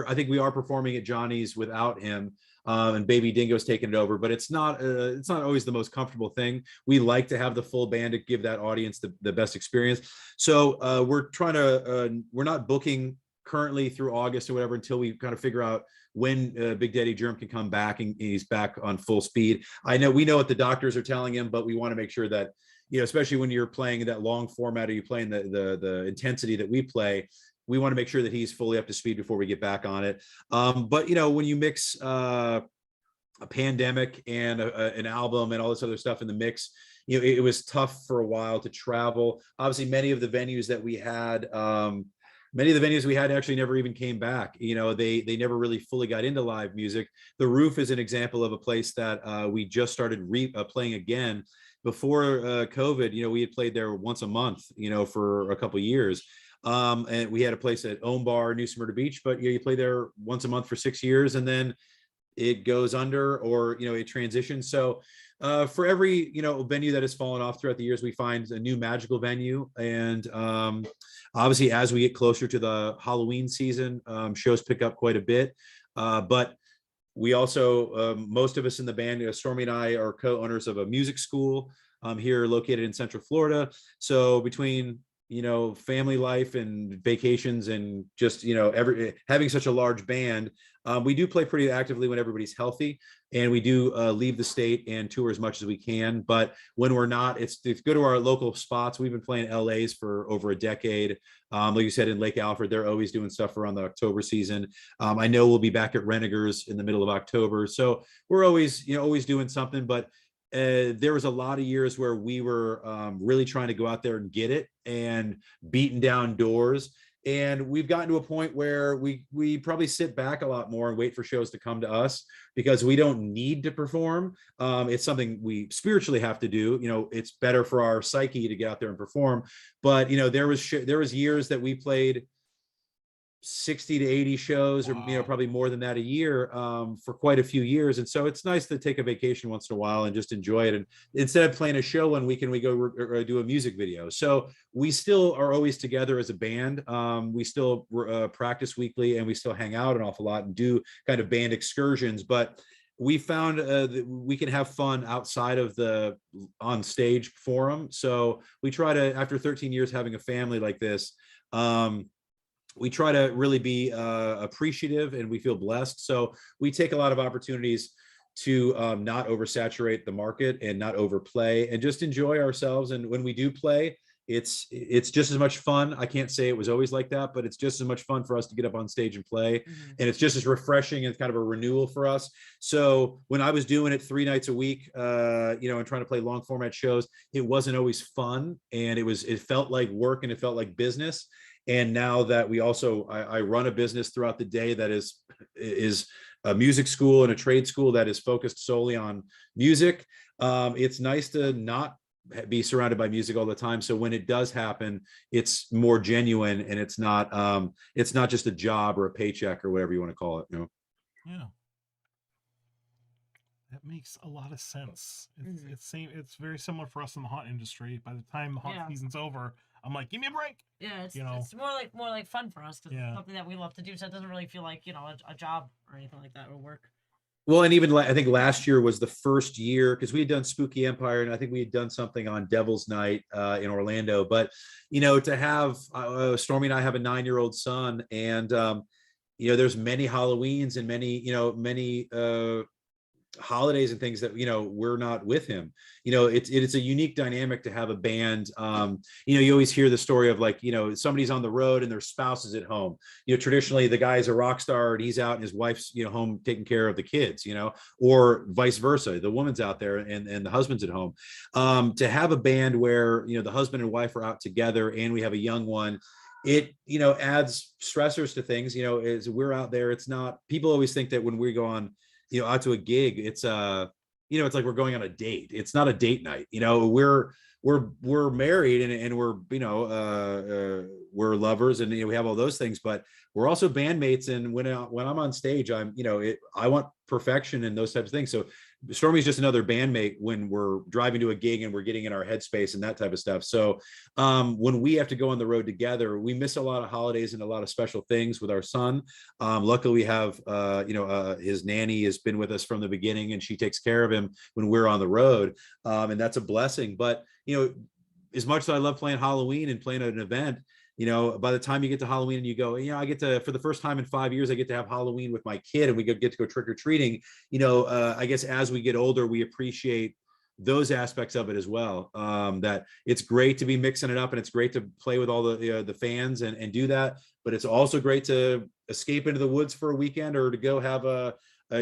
I think we are performing at Johnny's without him. And Baby Dingo's taking it over, but it's not always the most comfortable thing. We like to have the full band to give that audience the best experience. So we're trying to we're not booking currently through August or whatever until we kind of figure out when Big Daddy Germ can come back and he's back on full speed. We know what the doctors are telling him, but we want to make sure that, you know, especially when you're playing that long format or you playing the intensity that we play, we want to make sure that he's fully up to speed before we get back on it. But you know, when you mix a pandemic and an album and all this other stuff in the mix, you know, it was tough for a while to travel. Obviously, many of the venues we had actually never even came back. You know, they never really fully got into live music. The Roof is an example of a place that we just started playing again. Before COVID, you know, we had played there once a month, you know, for a couple of years. And we had a place at Ohm Bar, New Smyrna Beach, but you play there once a month for 6 years, and then it goes under, or, you know, it transitions. So for every, you know, venue that has fallen off throughout the years, we find a new magical venue. And obviously, as we get closer to the Halloween season, shows pick up quite a bit. But we also, most of us in the band, Stormy and I are co-owners of a music school here located in Central Florida. So between, you know, family life and vacations and just, you know, having such a large band, we do play pretty actively when everybody's healthy, and we do leave the state and tour as much as we can. But when we're not, it's go to our local spots. We've been playing LA's for over a decade. Like you said, in Lake Alfred, they're always doing stuff around the October season. I know we'll be back at Renegers in the middle of October. So we're always, you know, always doing something. But there was a lot of years where we were really trying to go out there and get it and beating down doors. And we've gotten to a point where we probably sit back a lot more and wait for shows to come to us, because we don't need to perform. It's something we spiritually have to do. You know, it's better for our psyche to get out there and perform. But, you know, there was years that we played 60 to 80 shows, or, you know, probably more than that a year, for quite a few years. And so it's nice to take a vacation once in a while and just enjoy it. And instead of playing a show one weekend, we go do a music video. So we still are always together as a band. We still practice weekly, and we still hang out an awful lot and do kind of band excursions. But we found that we can have fun outside of the on stage forum. So we try to, after 13 years having a family like this, we try to really be appreciative, and we feel blessed. So we take a lot of opportunities to not oversaturate the market and not overplay, and just enjoy ourselves. And when we do play, it's just as much fun. I can't say it was always like that, but it's just as much fun for us to get up on stage and play. And it's just as refreshing and kind of a renewal for us. So when I was doing it 3 nights a week, you know, and trying to play long format shows, it wasn't always fun, and it felt like work, and it felt like business. And now that I run a business throughout the day that is a music school and a trade school that is focused solely on music, it's nice to not be surrounded by music all the time. So when it does happen, it's more genuine, and it's not just a job or a paycheck or whatever you want to call it, you know? Yeah. That makes a lot of sense. It's very similar for us in the haunt industry. By the time the haunt season's over, I'm like, give me a break. Yeah, it's, you know, it's more like fun for us, because it's something that we love to do. So it doesn't really feel like, you know, a job or anything like that, or work. Well, and even I think last year was the first year because we had done Spooky Empire, and I think we had done something on Devil's Night in Orlando. But to have Stormy and I have a 9-year-old son, and there's many Halloweens and many holidays and things that we're not with him. It's a unique dynamic to have a band. You always hear the story of like somebody's on the road and their spouse is at home. Traditionally the guy's a rock star and he's out and his wife's home taking care of the kids, or vice versa, the woman's out there and the husband's at home. To have a band where the husband and wife are out together and we have a young one, it adds stressors to things. As we're out there, it's not, people always think that when we go on out to a gig, it's it's like we're going on a date. It's not a date night. We're married and we're lovers and we have all those things, but we're also bandmates. And when I'm on stage, I want perfection and those types of things. So Stormy's just another bandmate when we're driving to a gig and we're getting in our headspace and that type of stuff. So when we have to go on the road together, we miss a lot of holidays and a lot of special things with our son. Luckily we have his nanny has been with us from the beginning and she takes care of him when we're on the road, and that's a blessing. But as much as I love playing Halloween and playing at an event, by the time you get to Halloween and you go, I get to, for the first time in 5 years, I get to have Halloween with my kid and we get to go trick-or-treating. I guess as we get older, we appreciate those aspects of it as well. That it's great to be mixing it up and it's great to play with all the fans and do that. But it's also great to escape into the woods for a weekend or to go have a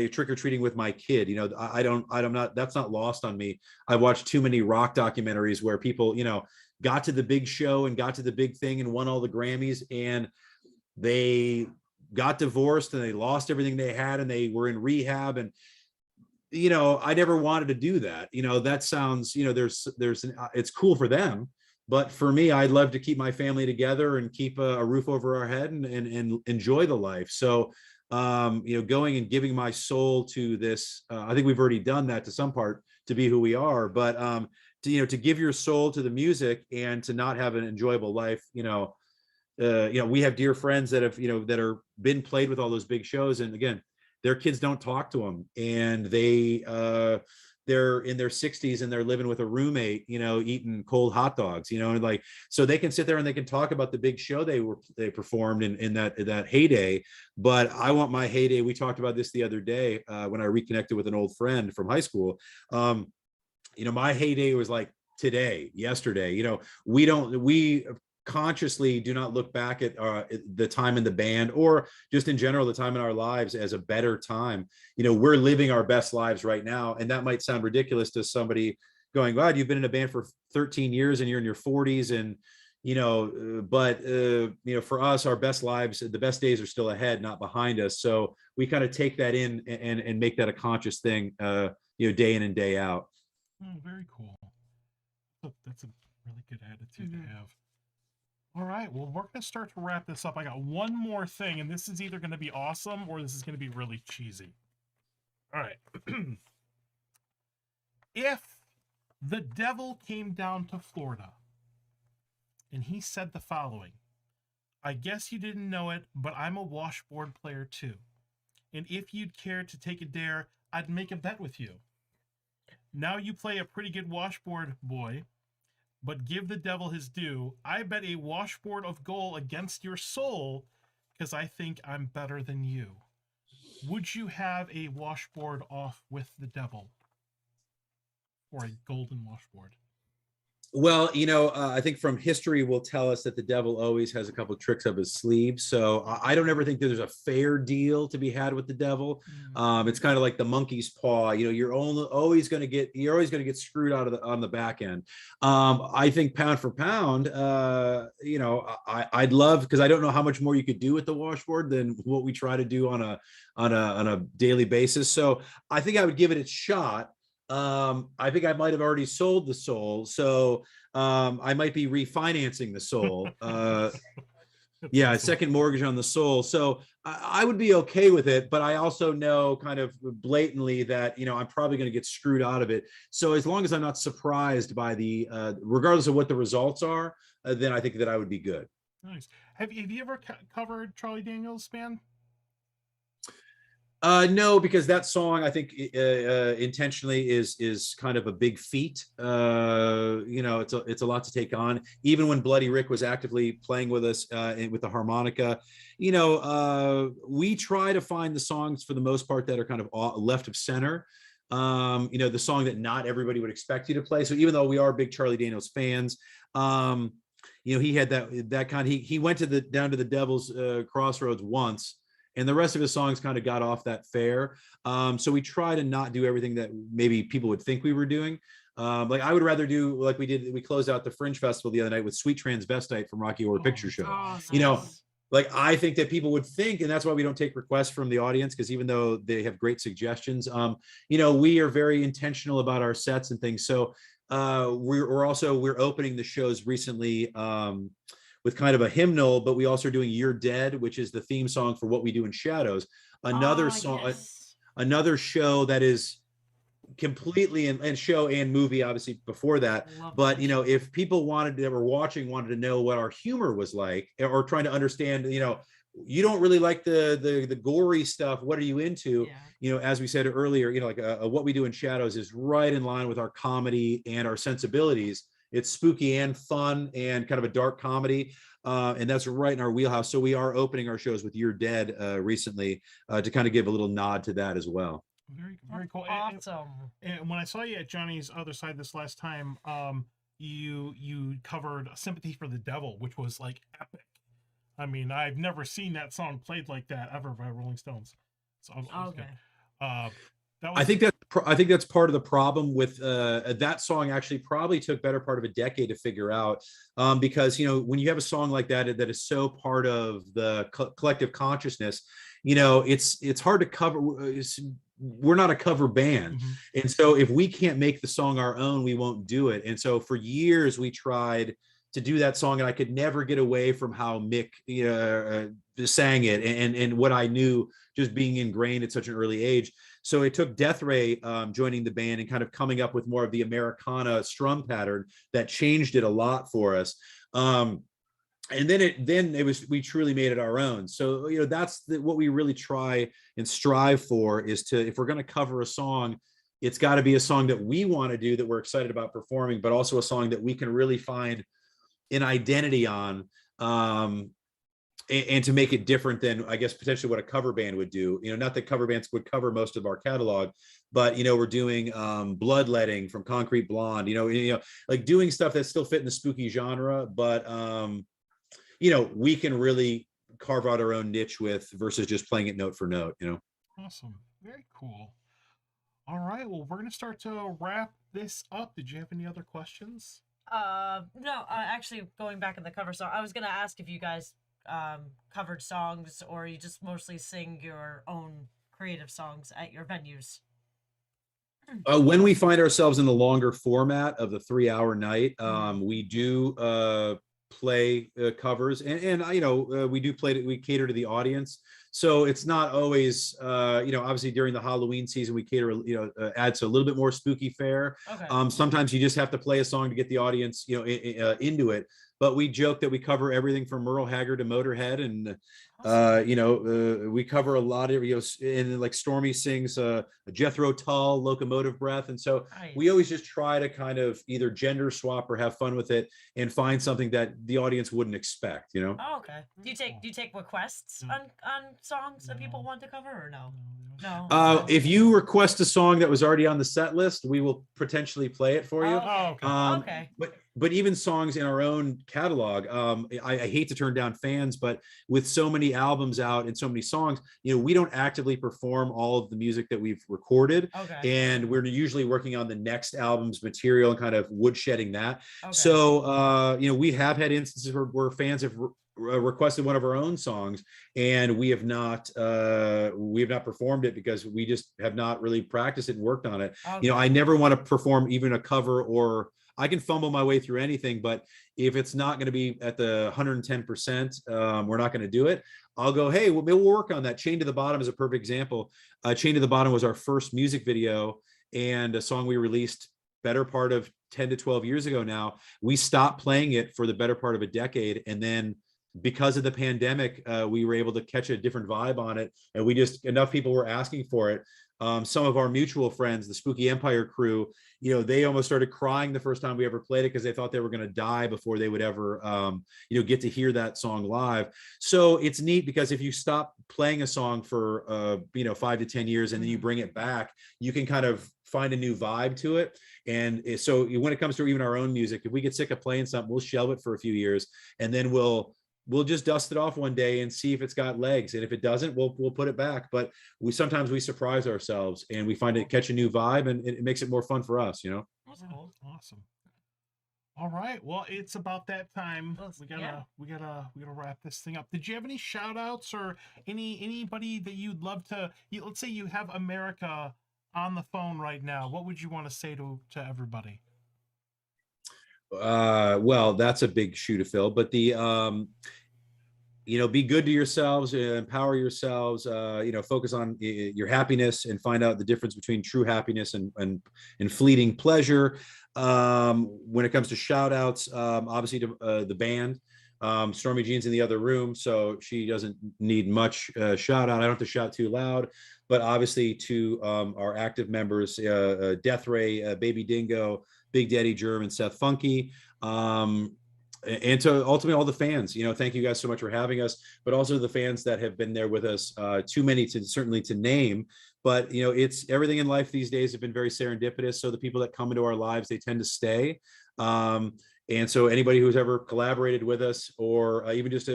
trick-or-treating with my kid. I'm not, that's not lost on me. I've watched too many rock documentaries where people, got to the big show and got to the big thing and won all the Grammys and they got divorced and they lost everything they had and they were in rehab. And, I never wanted to do that. That sounds, it's cool for them, but for me, I'd love to keep my family together and keep a roof over our head and enjoy the life. So, going and giving my soul to this, I think we've already done that to some part to be who we are, but, to give your soul to the music and to not have an enjoyable life, we have dear friends that have, that are been played with all those big shows. And again, their kids don't talk to them and they're in their 60s and they're living with a roommate, eating cold hot dogs, and like, so they can sit there and they can talk about the big show they performed in that heyday. But I want my heyday. We talked about this the other day when I reconnected with an old friend from high school. My heyday was like yesterday. We consciously do not look back at the time in the band or just in general the time in our lives as a better time. We're living our best lives right now, and that might sound ridiculous to somebody going, "Wow, you've been in a band for 13 years and you're in your 40s," and but for us, our best lives, the best days are still ahead, not behind us. So we kind of take that in and make that a conscious thing, day in and day out. Oh, very cool. That's a really good attitude to have. All right, well, we're going to start to wrap this up. I got one more thing, and this is either going to be awesome or this is going to be really cheesy. All right. If the devil came down to Florida and he said the following: "I guess you didn't know it, but I'm a washboard player too. And if you'd care to take a dare, I'd make a bet with you. Now you play a pretty good washboard, boy, but give the devil his due. I bet a washboard of gold against your soul, because I think I'm better than you." Would you have a washboard off with the devil? Or a golden washboard? Well, I think from history will tell us that the devil always has a couple of tricks up his sleeve. So I don't ever think that there's a fair deal to be had with the devil. It's kind of like the monkey's paw. You're always going to get screwed out of on the back end. I think pound for pound, I'd love, because I don't know how much more you could do with the washboard than what we try to do on a daily basis. So I think I would give it its shot. I think I might have already sold the soul, so I might be refinancing the soul. A second mortgage on the soul. So I would be okay with it, but I also know kind of blatantly that I'm probably going to get screwed out of it. So as long as I'm not surprised by regardless of what the results are, then I think that I would be good. Nice. Have you ever covered Charlie Daniels' band? No, because that song I think intentionally is kind of a big feat. You know, it's a lot to take on. Even when Bloody Rick was actively playing with us with the harmonica, you know, we try to find the songs for the most part that are kind of left of center. You know, the song that not everybody would expect you to play. So even though we are big Charlie Daniels fans, you know, he had that kind. He went to down to the Devil's Crossroads once, and the rest of his songs kind of got off that fare. So we try to not do everything that maybe people would think we were doing. Like I would rather do like we closed out the Fringe Festival the other night with Sweet Transvestite from Rocky Horror Picture Show. Oh, You know, nice. like I think that people would think, and that's why we don't take requests from the audience, because even though they have great suggestions, you know, we are very intentional about our sets and things. So we're opening the shows recently with kind of a hymnal, but we also are doing You're Dead, which is the theme song for What We Do in Shadows. Another song, Yes. another show that is completely and show and movie obviously before that. Love But that you know, show. if people that were watching wanted to know what our humor was like, or trying to understand, you know, you don't really like the gory stuff, what are you into? Yeah. You know, as we said earlier, you know, like What We Do in Shadows is right in line with our comedy and our sensibilities. It's spooky and fun and kind of a dark comedy. And that's right in our wheelhouse. So we are opening our shows with You're Dead recently to kind of give a little nod to that as well. Very cool. Awesome. And when I saw you at Johnny's Other Side this last time, you covered Sympathy for the Devil, which was like epic. I mean, I've never seen that song played like that ever by Rolling Stones. So Okay. that was, I think that's part of the problem with that song. Actually, probably took better part of a decade to figure out, because you know, when you have a song like that that is so part of the collective consciousness, you know, it's hard to cover. We're not a cover band, and so if we can't make the song our own, we won't do it. And so for years we tried to do that song, and I could never get away from how Mick sang it, and what I knew just being ingrained at such an early age. So it took Death Ray joining the band and kind of coming up with more of the Americana strum pattern that changed it a lot for us. And then it was, we truly made it our own. So, you know, that's what we really try and strive for, is to, if we're going to cover a song, it's got to be a song that we want to do, that we're excited about performing, but also a song that we can really find an identity on, and to make it different than, I guess, potentially what a cover band would do. You know, not that cover bands would cover most of our catalog, but, you know, we're doing Bloodletting from Concrete Blonde, you know, like doing stuff that still fit in the spooky genre, but, you know, we can really carve out our own niche with, versus just playing it note for note, you know. awesome. Very cool. All right. Well, we're going to start to wrap this up. Did you have any other questions? No, actually going back in the cover song, I was gonna ask if you guys covered songs, or you just mostly sing your own creative songs at your venues. When we find ourselves in the longer format of the 3-hour night, we do play covers, and you know, we do play, we cater to the audience. So it's not always, you know, obviously during the Halloween season, we cater, you know, adds a little bit more spooky fare. Okay. Sometimes you just have to play a song to get the audience, you know, into it. But we joke that we cover everything from Merle Haggard to Motorhead, and you know, we cover a lot of, you know, and like Stormy sings Jethro Tull, Locomotive Breath, and so we always just try to kind of either gender swap or have fun with it and find something that the audience wouldn't expect, you know. Oh, okay. Do you take requests on songs that people want to cover, or no? No. If you request a song that was already on the set list, we will potentially play it for you. Oh, okay. Okay. But even songs in our own catalog, I hate to turn down fans, but with so many albums out and so many songs, you know, we don't actively perform all of the music that we've recorded. Okay. And we're usually working on the next album's material and kind of woodshedding that. Okay. So, you know, we have had instances where fans have requested one of our own songs, and we have not performed it because we just have not really practiced it and worked on it. Okay. You know, I never want to perform even a cover, or I can fumble my way through anything, but if it's not going to be at the 110%, we're not going to do it. I'll go, hey, we'll work on that. Chain to the Bottom is a perfect example. Chain to the Bottom was our first music video, and a song we released better part of 10 to 12 years ago now. We stopped playing it for the better part of a decade, and then because of the pandemic, we were able to catch a different vibe on it, and enough people were asking for it. Some of our mutual friends, the Spooky Empire crew, they almost started crying the first time we ever played it because they thought they were going to die before they would ever, get to hear that song live. So it's neat because if you stop playing a song for, 5 to 10 years and then you bring it back, you can kind of find a new vibe to it. And so when it comes to even our own music, if we get sick of playing something, we'll shelve it for a few years, and then we'll just dust it off one day and see if it's got legs. And if it doesn't, we'll put it back. But sometimes we surprise ourselves and we find it catch a new vibe, and it makes it more fun for us, That's cool. Awesome. All right. Well, it's about that time. We gotta wrap this thing up. Did you have any shout outs or anybody that you'd love to, let's say you have America on the phone right now. What would you want to say to everybody? Well, that's a big shoe to fill, but be good to yourselves, empower yourselves, focus on your happiness and find out the difference between true happiness and fleeting pleasure. When it comes to shout outs, obviously to the band, Stormy Jean's in the other room, so she doesn't need much shout out. I don't have to shout too loud, but obviously to our active members, Death Ray, Baby Dingo, Big Daddy Germ, and Seth Funky, and to ultimately all the fans. Thank you guys so much for having us, but also the fans that have been there with us, too many to name, but it's everything in life these days have been very serendipitous, so the people that come into our lives, they tend to stay. And so anybody who's ever collaborated with us or even just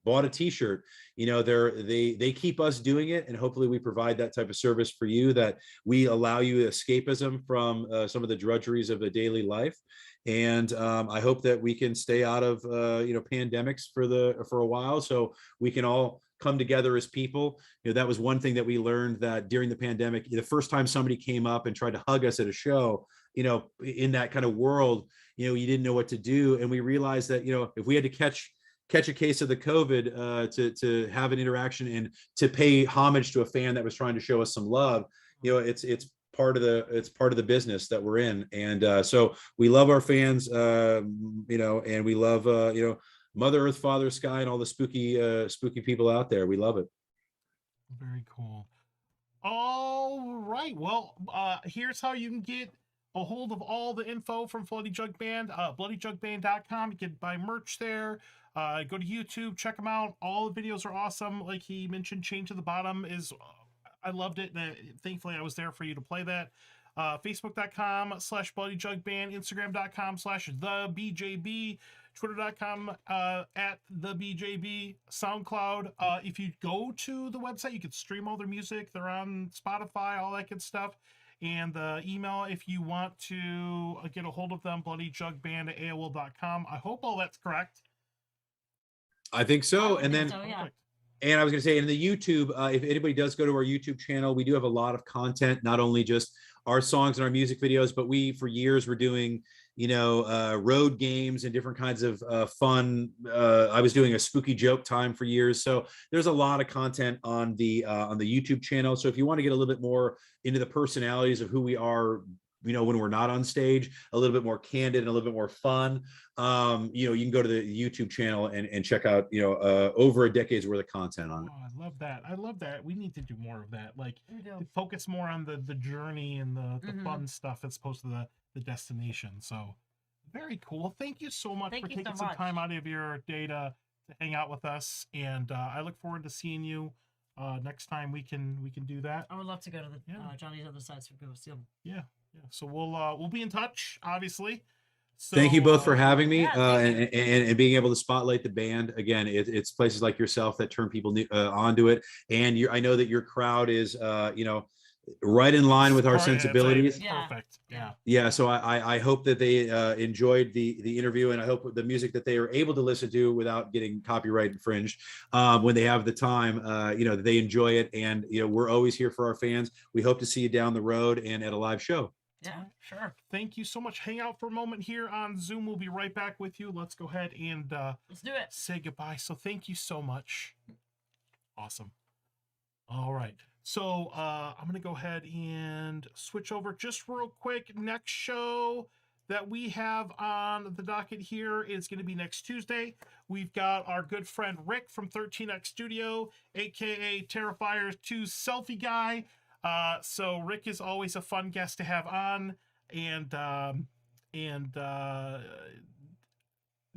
bought a t-shirt, they keep us doing it. And hopefully we provide that type of service for you, that we allow you escapism from some of the drudgeries of the daily life. And I hope that we can stay out of, pandemics for a while, so we can all come together as people. That was one thing that we learned, that during the pandemic, the first time somebody came up and tried to hug us at a show, in that kind of world, you didn't know what to do. And we realized that, if we had to catch a case of the COVID, to have an interaction and to pay homage to a fan that was trying to show us some love, it's part of the business that we're in. And so we love our fans, and we love, Mother Earth, Father Sky, and all the spooky people out there. We love it. Very cool. All right. Well, here's how you can get a hold of all the info from Bloody Jug Band. BloodyJugBand.com. You can buy merch there. Go to YouTube, check them out. All the videos are awesome. Like he mentioned, Chain to the Bottom is, I loved it. And thankfully I was there for you to play that. Facebook.com/BloodyJugBand, Instagram.com/TheBJB, Twitter.com @TheBJB, SoundCloud. If you go to the website, you can stream all their music. They're on Spotify, all that good stuff. And the email, if you want to get a hold of them, bloodyjugband@AOL.com. I hope all that's correct. I think so. And then, so, yeah. and I was going to say, in the YouTube, if anybody does go to our YouTube channel, we do have a lot of content, not only just our songs and our music videos, but for years were doing, road games and different kinds of fun. I was doing a spooky joke time for years. So there's a lot of content on the YouTube channel. So if you want to get a little bit more into the personalities of who we are, when we're not on stage, a little bit more candid and a little bit more fun, you can go to the YouTube channel and check out, over a decade's worth of content on it. Oh, I love that. I love that. We need to do more of that. Like, focus more on the journey and the fun stuff as opposed to the destination. So very cool. Thank you so much for taking some time out of your day to hang out with us. And I look forward to seeing you next time we can do that. I would love to go to the Johnny's Other Side so we can see him. Yeah. So we'll be in touch, obviously. So, thank you both for having me, yeah, and being able to spotlight the band. Again, it's places like yourself that turn people onto it. And I know that your crowd is, right in line with our sensibilities. It's perfect. Yeah. Yeah. So I hope that they enjoyed the interview, and I hope the music that they are able to listen to without getting copyright infringed when they have the time, that they enjoy it. And, we're always here for our fans. We hope to see you down the road and at a live show. Yeah, sure. Thank you so much. Hang out for a moment here on Zoom. We'll be right back with you. Let's go ahead and let's do it. Say goodbye. So thank you so much. Awesome. All right. So I'm going to go ahead and switch over just real quick. Next show, that we have on the docket here is going to be next Tuesday. We've got our good friend Rick from 13X Studio, aka Terrifier 2 Selfie Guy. So Rick is always a fun guest to have on, and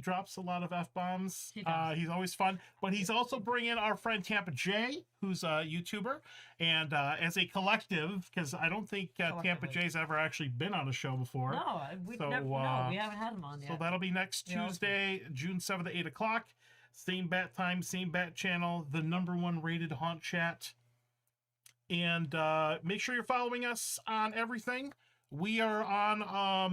drops a lot of F-bombs. He's always fun, but he's also bringing our friend Tampa J, who's a YouTuber, and as a collective, because I don't think Tampa J's ever actually been on a show before. No, we haven't had him on yet. So that'll be next Tuesday, June 7th at 8 o'clock. Same bat time, same bat channel, the #1 rated haunt chat. And make sure you're following us on everything. We are on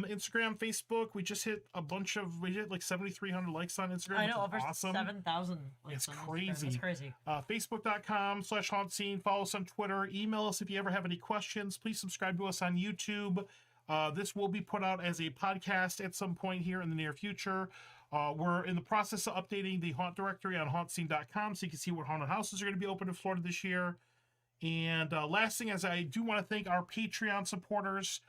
Instagram, Facebook. We just hit like 7,300 likes on Instagram. I know, which is over awesome. 7,000 likes. It's on crazy. Instagram. It's crazy. Facebook.com/HauntScene. Follow us on Twitter. Email us if you ever have any questions. Please subscribe to us on YouTube. This will be put out as a podcast at some point here in the near future. We're in the process of updating the haunt directory on HauntScene.com so you can see what haunted houses are going to be open in Florida this year. And last thing is I do want to thank our Patreon supporters.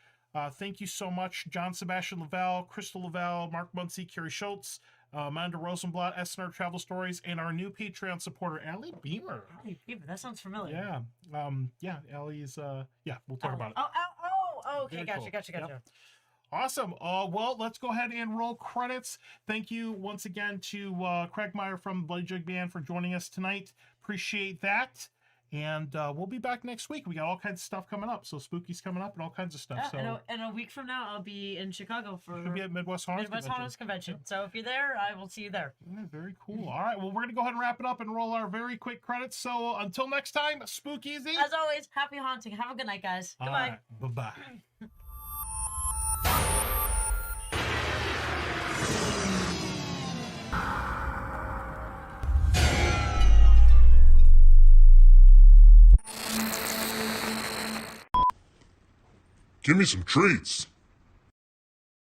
Thank you so much, John Sebastian Lavelle, Crystal Lavelle, Mark Muncie, Carrie Schultz, Amanda Rosenblatt, SNR Travel Stories, and our new Patreon supporter, Allie Beamer. Allie Beamer, that sounds familiar. Yeah. Allie's, we'll talk about it. Okay, Very gotcha. cool. Yep. Awesome. Well, let's go ahead and roll credits. Thank you once again to Cragmire from Bloody Jug Band for joining us tonight. Appreciate that. And we'll be back next week. We got all kinds of stuff coming up. So Spooky's coming up and all kinds of stuff. And a week from now, I'll be in Chicago for should be at Midwest Haunted Convention. Yep. So if you're there, I will see you there. Yeah, very cool. All right. Well, we're going to go ahead and wrap it up and roll our very quick credits. So until next time, spook easy. As always, happy haunting. Have a good night, guys. Goodbye. Right. Bye-bye. Give me some treats.